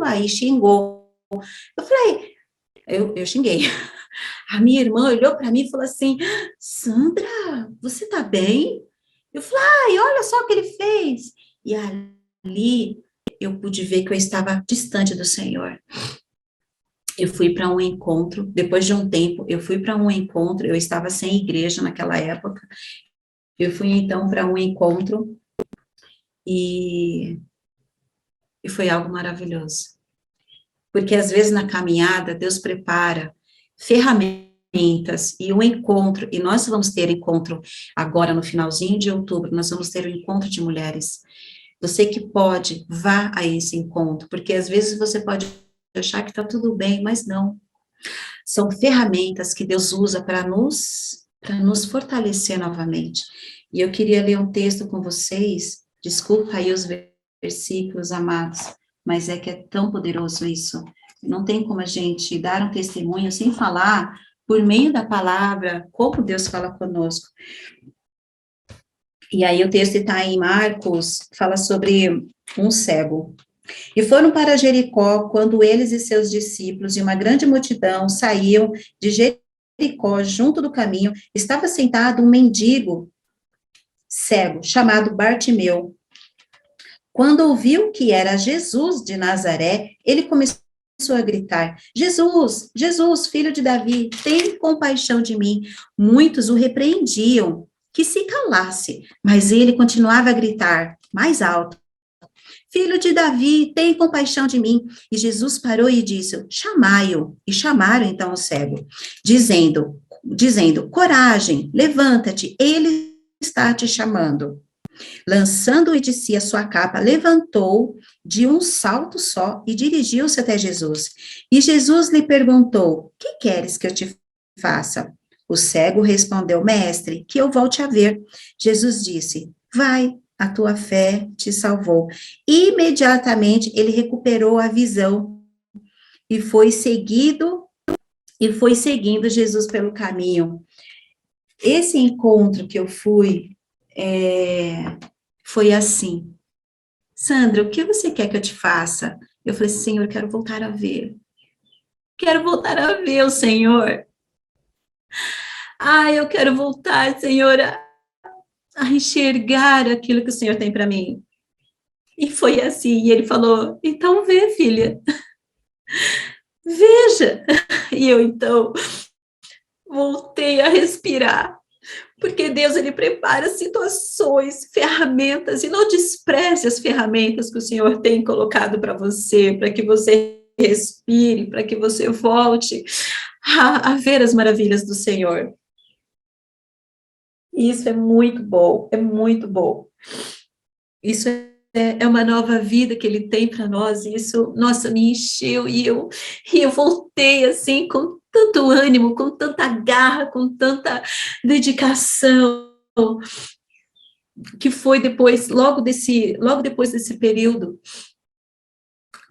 Aí xingou. Eu falei, eu xinguei. A minha irmã olhou para mim e falou assim, Sandra, você tá bem? Eu falei, ai, olha só o que ele fez. E ali, eu pude ver que eu estava distante do Senhor. Eu fui para um encontro, depois de um tempo, eu fui para um encontro, eu estava sem igreja naquela época, eu fui então para um encontro, e foi algo maravilhoso, porque às vezes na caminhada, Deus prepara ferramentas, e um encontro, e nós vamos ter encontro agora no finalzinho de outubro, nós vamos ter um encontro de mulheres. Você que pode, vá a esse encontro, porque às vezes você pode achar que está tudo bem, mas não. São ferramentas que Deus usa para nos fortalecer novamente. E eu queria ler um texto com vocês, desculpa aí os versículos, amados, mas é que é tão poderoso isso. Não tem como a gente dar um testemunho sem falar, por meio da palavra, como Deus fala conosco. E aí o texto está em Marcos, fala sobre um cego. E foram para Jericó, quando eles e seus discípulos e uma grande multidão saíam de Jericó, junto do caminho, estava sentado um mendigo cego, chamado Bartimeu. Quando ouviu que era Jesus de Nazaré, ele começou a gritar, Jesus, Jesus, filho de Davi, tem compaixão de mim. Muitos o repreendiam, que se calasse, mas ele continuava a gritar, mais alto, Filho de Davi, tem compaixão de mim. E Jesus parou e disse, chamai-o. E chamaram então o cego, dizendo, coragem, levanta-te, ele está te chamando. Lançando-lhe de si a sua capa, levantou de um salto só e dirigiu-se até Jesus. E Jesus lhe perguntou, que queres que eu te faça? O cego respondeu, mestre, que eu volte a ver. Jesus disse, vai, a tua fé te salvou. Imediatamente ele recuperou a visão e foi seguindo Jesus pelo caminho. Esse encontro que eu fui foi assim. Sandra, o que você quer que eu te faça? Eu falei, Senhor, eu quero voltar a ver. Quero voltar a ver o Senhor. Eu quero voltar, Senhor, a enxergar aquilo que o Senhor tem para mim. E foi assim, e ele falou, então vê, filha, veja. E eu, então, voltei a respirar, porque Deus, ele prepara situações, ferramentas, e não despreze as ferramentas que o Senhor tem colocado para você, para que você respire, para que você volte a ver as maravilhas do Senhor. E isso é muito bom, é muito bom. Isso é uma nova vida que ele tem para nós, e isso, nossa, me encheu, e eu voltei, assim, com tanto ânimo, com tanta garra, com tanta dedicação, que foi depois, logo depois desse período,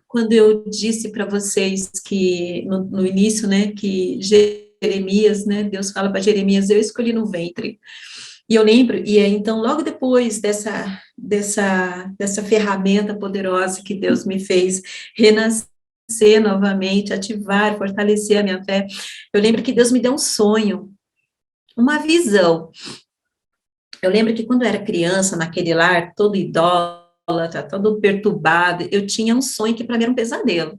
quando eu disse para vocês que, no início, né, que Jeremias, né, Deus fala para Jeremias, eu escolhi no ventre. E eu lembro, então, logo depois dessa ferramenta poderosa que Deus me fez renascer novamente, ativar, fortalecer a minha fé, eu lembro que Deus me deu um sonho, uma visão. Eu lembro que quando eu era criança, naquele lar, todo idólatra, todo perturbado, eu tinha um sonho que para mim era um pesadelo.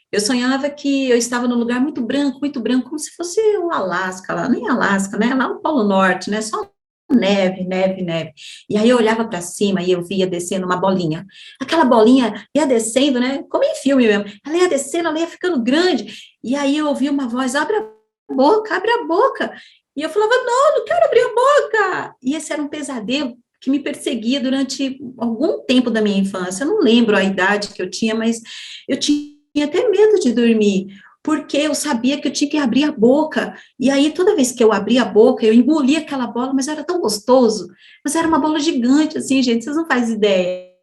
Eu sonhava que eu estava num lugar muito branco, como se fosse o Alasca, lá, nem Alasca, né, lá no Polo Norte, né, só neve, neve, neve. E aí eu olhava para cima e eu via descendo uma bolinha. Aquela bolinha ia descendo, né, como em filme mesmo. Ela ia descendo, ela ia ficando grande. E aí eu ouvia uma voz, abre a boca, abre a boca. E eu falava, não, não quero abrir a boca. E esse era um pesadelo que me perseguia durante algum tempo da minha infância. Eu não lembro a idade que eu tinha, mas eu tinha até medo de dormir, porque eu sabia que eu tinha que abrir a boca, e aí toda vez que eu abria a boca, eu engolia aquela bola, mas era tão gostoso, mas era uma bola gigante, assim, gente, vocês não fazem ideia.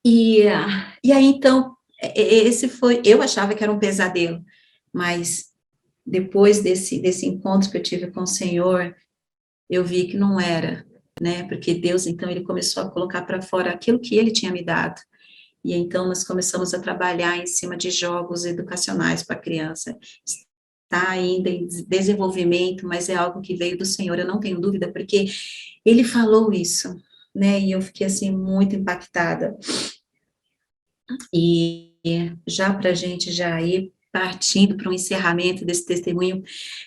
E aí, então, esse foi, eu achava que era um pesadelo, mas depois desse encontro que eu tive com o Senhor, eu vi que não era, né, porque Deus, então, ele começou a colocar para fora aquilo que ele tinha me dado. E então nós começamos a trabalhar em cima de jogos educacionais para a criança. Está ainda em desenvolvimento, mas é algo que veio do Senhor, eu não tenho dúvida, porque ele falou isso, né? E eu fiquei assim muito impactada. E já para a gente já ir partindo para um encerramento desse testemunho,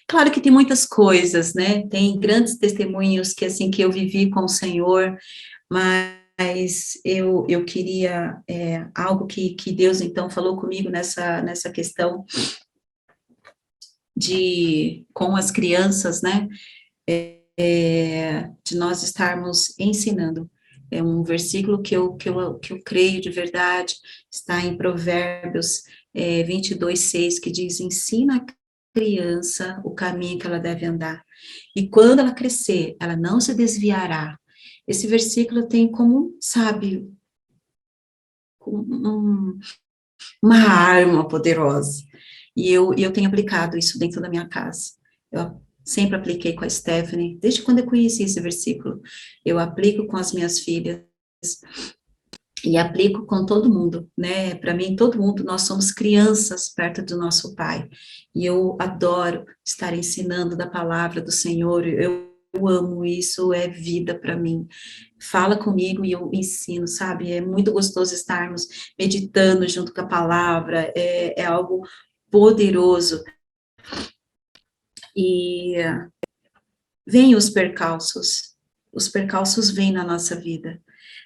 claro que tem muitas coisas, né? Tem grandes testemunhos que assim que eu vivi com o Senhor, mas eu queria algo que Deus, então, falou comigo nessa questão com as crianças, né, de nós estarmos ensinando. É um versículo que eu creio de verdade, está em Provérbios 22:6, que diz, ensina a criança o caminho que ela deve andar, e quando ela crescer, ela não se desviará. Esse versículo tem como, sabe, uma arma poderosa. E eu tenho aplicado isso dentro da minha casa. Eu sempre apliquei com a Stephanie, desde quando eu conheci esse versículo. Eu aplico com as minhas filhas e aplico com todo mundo, né? Para mim, todo mundo, nós somos crianças perto do nosso Pai. E eu adoro estar ensinando da palavra do Senhor. Eu amo isso, é vida para mim. Fala comigo e eu ensino, sabe? É muito gostoso estarmos meditando junto com a palavra, é algo poderoso. E vêm os percalços vêm na nossa vida,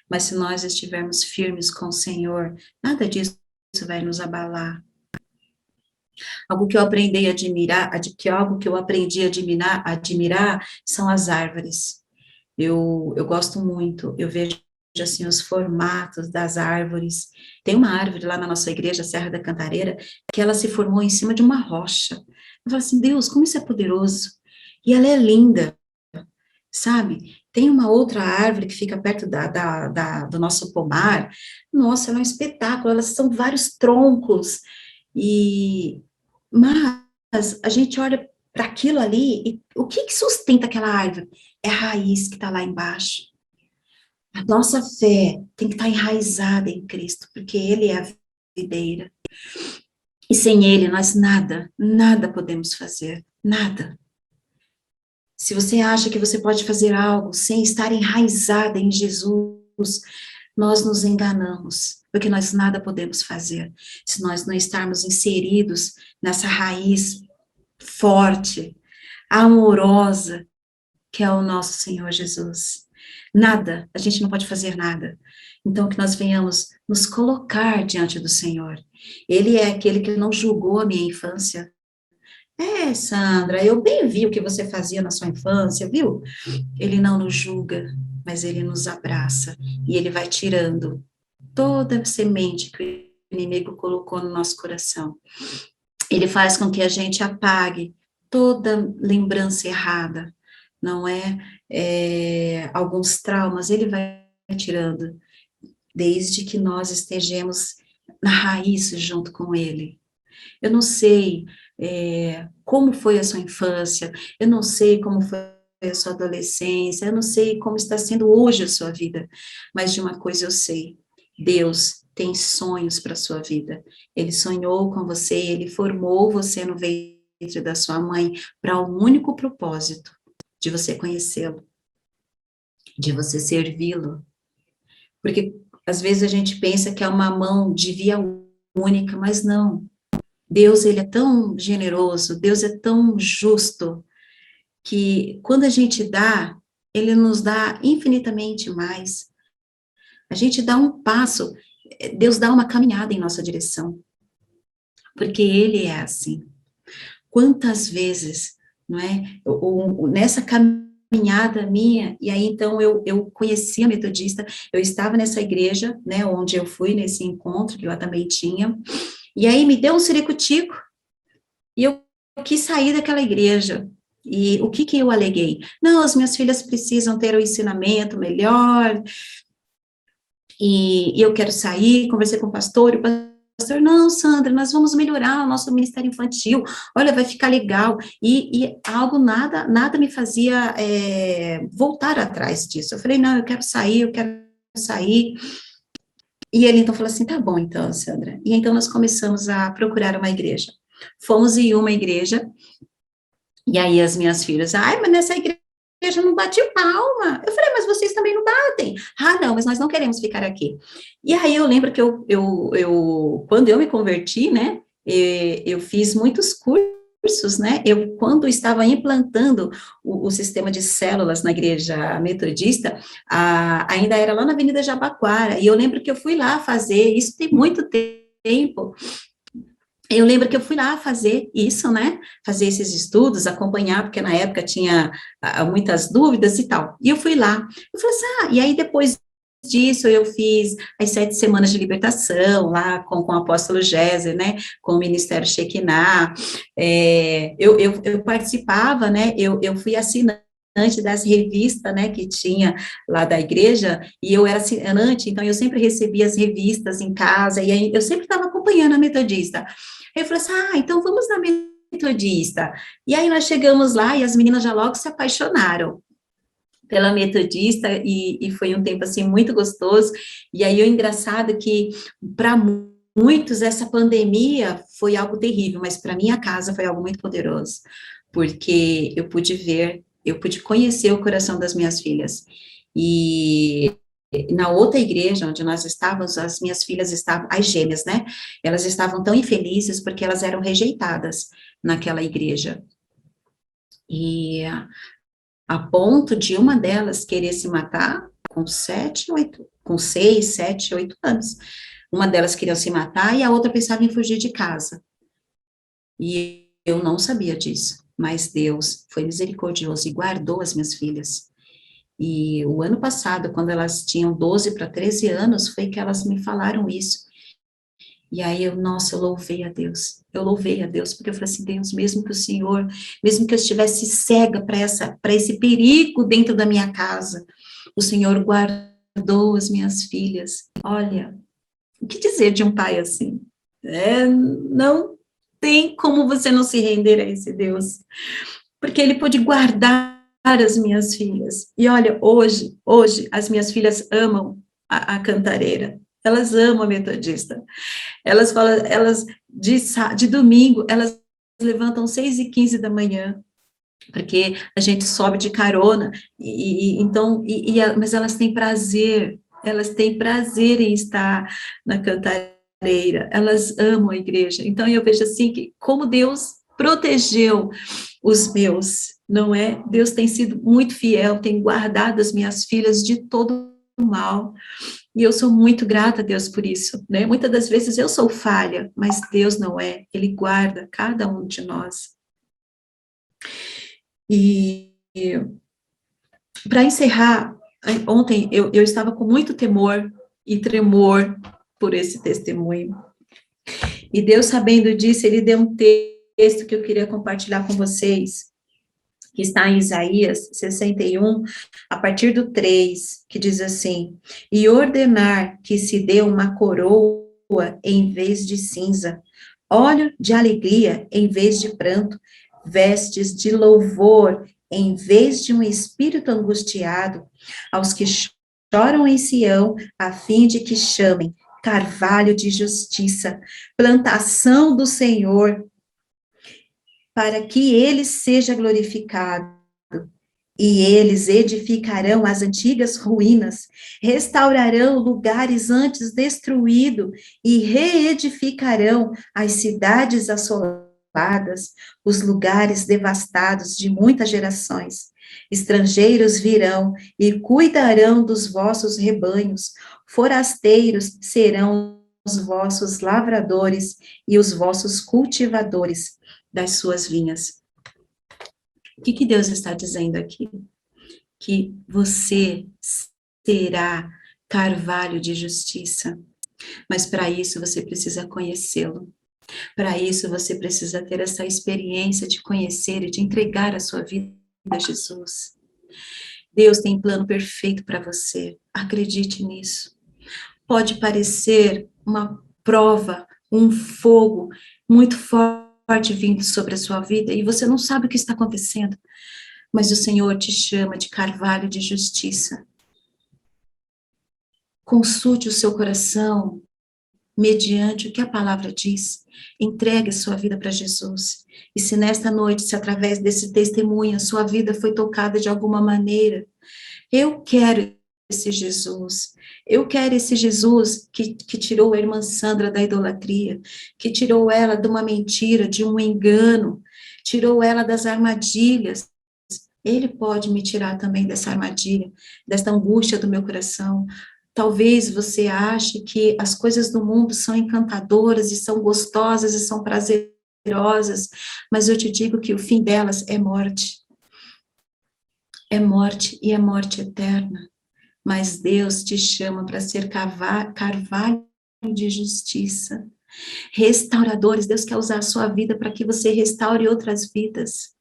mas se nós estivermos firmes com o Senhor, nada disso vai nos abalar. Algo que eu aprendi a admirar são as árvores. Eu gosto muito, eu vejo assim os formatos das árvores. Tem uma árvore lá na nossa igreja, Serra da Cantareira, que ela se formou em cima de uma rocha. Eu falo assim, Deus, como isso é poderoso. E ela é linda, sabe? Tem uma outra árvore que fica perto do nosso pomar. Nossa, ela é um espetáculo, elas são vários troncos. Mas a gente olha para aquilo ali, e o que sustenta aquela árvore? É a raiz que está lá embaixo. A nossa fé tem que estar enraizada em Cristo, porque Ele é a videira. E sem Ele, nós nada podemos fazer, nada. Se você acha que você pode fazer algo sem estar enraizada em Jesus, nós nos enganamos, porque nós nada podemos fazer, se nós não estarmos inseridos nessa raiz forte, amorosa, que é o nosso Senhor Jesus. Nada, a gente não pode fazer nada. Então, que nós venhamos nos colocar diante do Senhor. Ele é aquele que não julgou a minha infância. Sandra, eu bem vi o que você fazia na sua infância, viu? Ele não nos julga, mas ele nos abraça e ele vai tirando toda a semente que o inimigo colocou no nosso coração. Ele faz com que a gente apague toda lembrança errada, não é? Alguns traumas, ele vai tirando, desde que nós estejamos na raiz junto com ele. Eu não sei como foi a sua infância, eu não sei como foi a sua adolescência, eu não sei como está sendo hoje a sua vida, mas de uma coisa eu sei, Deus tem sonhos para a sua vida, Ele sonhou com você, Ele formou você no ventre da sua mãe para um único propósito, de você conhecê-lo, de você servi-lo, porque às vezes a gente pensa que é uma mão de via única, mas não, Deus, ele é tão generoso, Deus é tão justo, que quando a gente dá, ele nos dá infinitamente mais. A gente dá um passo, Deus dá uma caminhada em nossa direção, porque ele é assim. Quantas vezes, não é? Nessa caminhada minha, e aí então eu conheci a Metodista, eu estava nessa igreja, né, onde eu fui nesse encontro, que eu também tinha, e aí me deu um ciricutico, e eu quis sair daquela igreja. E o que eu aleguei? Não, as minhas filhas precisam ter um ensinamento melhor, e eu quero sair, conversei com o pastor, e o pastor, não, Sandra, nós vamos melhorar o nosso ministério infantil, olha, vai ficar legal, e algo, nada me fazia voltar atrás disso. Eu falei, não, eu quero sair, e ele então falou assim, tá bom então, Sandra, e então nós começamos a procurar uma igreja. Fomos em uma igreja, e aí as minhas filhas, mas nessa igreja não bate palma. Eu falei, mas vocês também não batem. Não, mas nós não queremos ficar aqui. E aí eu lembro que quando eu me converti, né, eu fiz muitos cursos, né, quando estava implantando o sistema de células na igreja metodista, ainda era lá na Avenida Jabaquara, e eu lembro que eu fui lá fazer, isso tem muito tempo, eu lembro que eu fui lá fazer isso, né, fazer esses estudos, acompanhar, porque na época tinha muitas dúvidas e tal, e eu fui lá, eu falei assim, e aí depois disso eu fiz as 7 semanas de libertação, lá com o apóstolo Géser, né, com o Ministério Shekinah, eu participava, né, eu fui assinante das revistas, né, que tinha lá da igreja, e eu era assinante, então eu sempre recebia as revistas em casa, e aí eu sempre estava acompanhando a Metodista. Aí eu falei assim, então vamos na Metodista. E aí nós chegamos lá, e as meninas já logo se apaixonaram pela Metodista, e foi um tempo, assim, muito gostoso, e aí o engraçado que, para muitos, essa pandemia foi algo terrível, mas para minha casa foi algo muito poderoso, porque eu pude conhecer o coração das minhas filhas, e na outra igreja onde nós estávamos, as minhas filhas estavam, as gêmeas, né, elas estavam tão infelizes porque elas eram rejeitadas naquela igreja, e a ponto de uma delas querer se matar com 6, 7, 8 anos, uma delas queria se matar e a outra pensava em fugir de casa, e eu não sabia disso, mas Deus foi misericordioso e guardou as minhas filhas. E o ano passado, quando elas tinham 12 para 13 anos, foi que elas me falaram isso. E aí eu louvei a Deus, porque eu falei assim, Deus, mesmo que eu estivesse cega para esse perigo dentro da minha casa, o Senhor guardou as minhas filhas. Olha, o que dizer de um pai assim? Não tem como você não se render a esse Deus, porque ele pôde guardar as minhas filhas, e olha, hoje, as minhas filhas amam a cantareira, elas amam a Metodista, elas falam, de domingo, elas levantam 6h15 da manhã, porque a gente sobe de carona, mas elas têm prazer em estar na cantareira, elas amam a igreja, então eu vejo assim, que como Deus protegeu os meus, não é? Deus tem sido muito fiel, tem guardado as minhas filhas de todo o mal, e eu sou muito grata a Deus por isso, né? Muitas das vezes eu sou falha, mas Deus não é, Ele guarda cada um de nós. E para encerrar, ontem eu estava com muito temor e tremor por esse testemunho. E Deus, sabendo disso, ele deu um texto que eu queria compartilhar com vocês, que está em Isaías 61, a partir do 3, que diz assim: e ordenar que se dê uma coroa em vez de cinza, óleo de alegria em vez de pranto, vestes de louvor em vez de um espírito angustiado, aos que choram em Sião, a fim de que chamem carvalho de justiça, plantação do Senhor, para que ele seja glorificado. E eles edificarão as antigas ruínas, restaurarão lugares antes destruídos e reedificarão as cidades assoladas, os lugares devastados de muitas gerações. Estrangeiros virão e cuidarão dos vossos rebanhos, forasteiros serão os vossos lavradores e os vossos cultivadores das suas vinhas. O que Deus está dizendo aqui? Que você será carvalho de justiça, mas para isso você precisa conhecê-lo. Para isso você precisa ter essa experiência de conhecer e de entregar a sua vida a Jesus. Deus tem plano perfeito para você, acredite nisso. Pode parecer uma prova, um fogo muito forte vindo sobre a sua vida, e você não sabe o que está acontecendo, mas o Senhor te chama de carvalho de justiça. Consulte o seu coração, mediante o que a palavra diz, entregue a sua vida para Jesus, e se nesta noite, se através desse testemunho, a sua vida foi tocada de alguma maneira, eu quero esse Jesus, eu quero esse Jesus que tirou a irmã Sandra da idolatria, que tirou ela de uma mentira, de um engano, tirou ela das armadilhas. Ele pode me tirar também dessa armadilha, desta angústia do meu coração. Talvez você ache que as coisas do mundo são encantadoras e são gostosas e são prazerosas, mas eu te digo que o fim delas é morte. É morte e é morte eterna. Mas Deus te chama para ser carvalho de justiça, restauradores. Deus quer usar a sua vida para que você restaure outras vidas.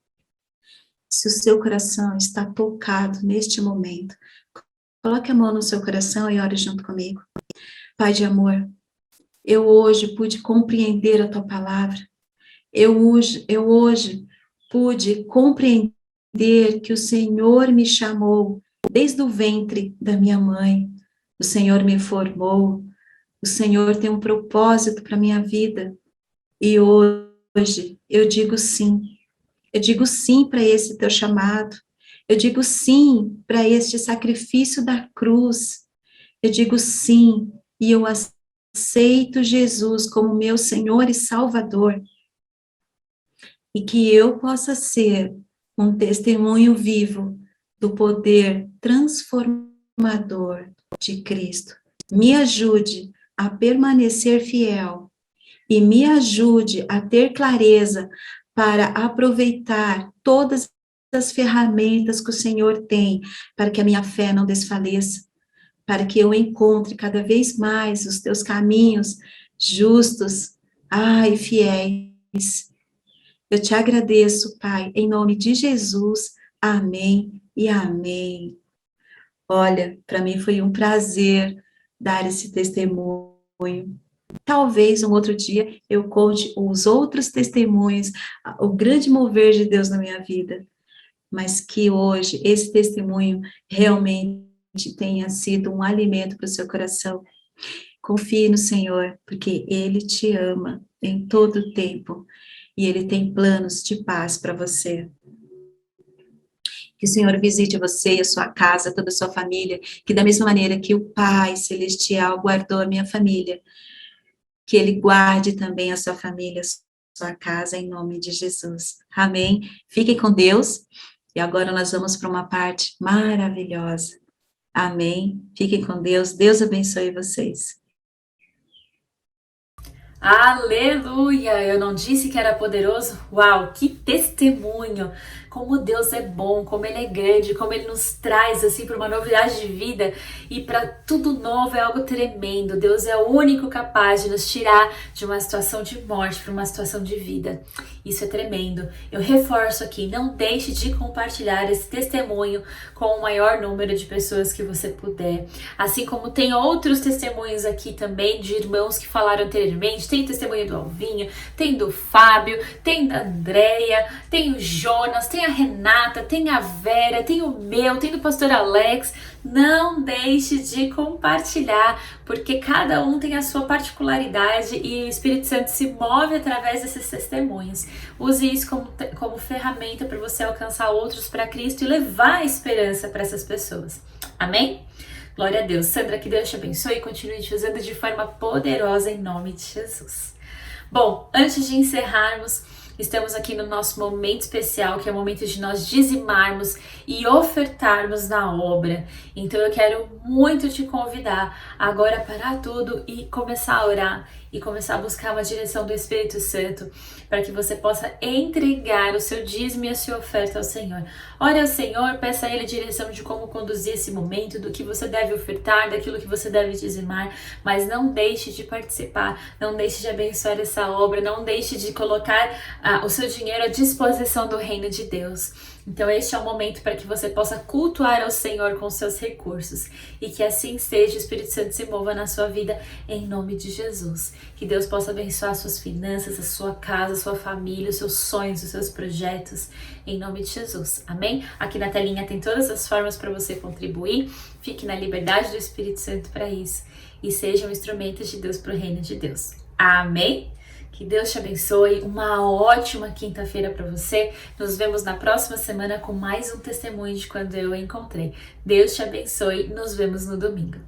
Se o seu coração está tocado neste momento, coloque a mão no seu coração e ore junto comigo. Pai de amor, eu hoje pude compreender a tua palavra. Eu hoje pude compreender que o Senhor me chamou desde o ventre da minha mãe. O Senhor me formou. O Senhor tem um propósito para a minha vida. E hoje eu digo sim. Eu digo sim para esse teu chamado. Eu digo sim para este sacrifício da cruz. Eu digo sim e eu aceito Jesus como meu Senhor e Salvador. E que eu possa ser um testemunho vivo do poder transformador de Cristo. Me ajude a permanecer fiel e me ajude a ter clareza para aproveitar todas as ferramentas que o Senhor tem para que a minha fé não desfaleça, para que eu encontre cada vez mais os teus caminhos justos, e fiéis. Eu te agradeço, Pai, em nome de Jesus. Amém e amém. Olha, para mim foi um prazer dar esse testemunho. Talvez um outro dia eu conte os outros testemunhos, o grande mover de Deus na minha vida, mas que hoje esse testemunho realmente tenha sido um alimento para o seu coração. Confie no Senhor, porque Ele te ama em todo o tempo e Ele tem planos de paz para você. Que o Senhor visite você, a sua casa, toda a sua família, que da mesma maneira que o Pai Celestial guardou a minha família, que Ele guarde também a sua família, a sua casa, em nome de Jesus. Amém? Fiquem com Deus. E agora nós vamos para uma parte maravilhosa. Amém? Fiquem com Deus. Deus abençoe vocês. Aleluia! Eu não disse que era poderoso? Uau, que testemunho! Como Deus é bom, como Ele é grande, como Ele nos traz assim para uma novidade de vida e para tudo novo, é algo tremendo. Deus é o único capaz de nos tirar de uma situação de morte para uma situação de vida. Isso é tremendo. Eu reforço aqui, não deixe de compartilhar esse testemunho com o maior número de pessoas que você puder. Assim como tem outros testemunhos aqui também de irmãos que falaram anteriormente. Tem testemunho do Alvinho, tem do Fábio, tem da Andréia, tem o Jonas, tem a Renata, tem a Vera, tem o meu, tem do pastor Alex. Não deixe de compartilhar, porque cada um tem a sua particularidade e o Espírito Santo se move através desses testemunhos. Use isso como ferramenta para você alcançar outros para Cristo e levar a esperança para essas pessoas. Amém? Glória a Deus. Sandra, que Deus te abençoe e continue te usando de forma poderosa em nome de Jesus. Bom, antes de encerrarmos, estamos aqui no nosso momento especial, que é o momento de nós dizimarmos e ofertarmos na obra. Então eu quero muito te convidar agora a parar tudo e começar a orar e começar a buscar uma direção do Espírito Santo para que você possa entregar o seu dízimo e a sua oferta ao Senhor. Ore ao Senhor, peça a Ele direção de como conduzir esse momento, do que você deve ofertar, daquilo que você deve dizimar, mas não deixe de participar, não deixe de abençoar essa obra, não deixe de colocar o seu dinheiro à disposição do reino de Deus. Então este é o momento para que você possa cultuar ao Senhor com seus recursos e que assim seja, o Espírito Santo se mova na sua vida em nome de Jesus. Que Deus possa abençoar suas finanças, a sua casa, a sua família, os seus sonhos, os seus projetos, em nome de Jesus. Amém? Aqui na telinha tem todas as formas para você contribuir. Fique na liberdade do Espírito Santo para isso e seja um instrumento de Deus para o reino de Deus. Amém? Que Deus te abençoe, uma ótima quinta-feira para você. Nos vemos na próxima semana com mais um testemunho de quando eu encontrei. Deus te abençoe, nos vemos no domingo.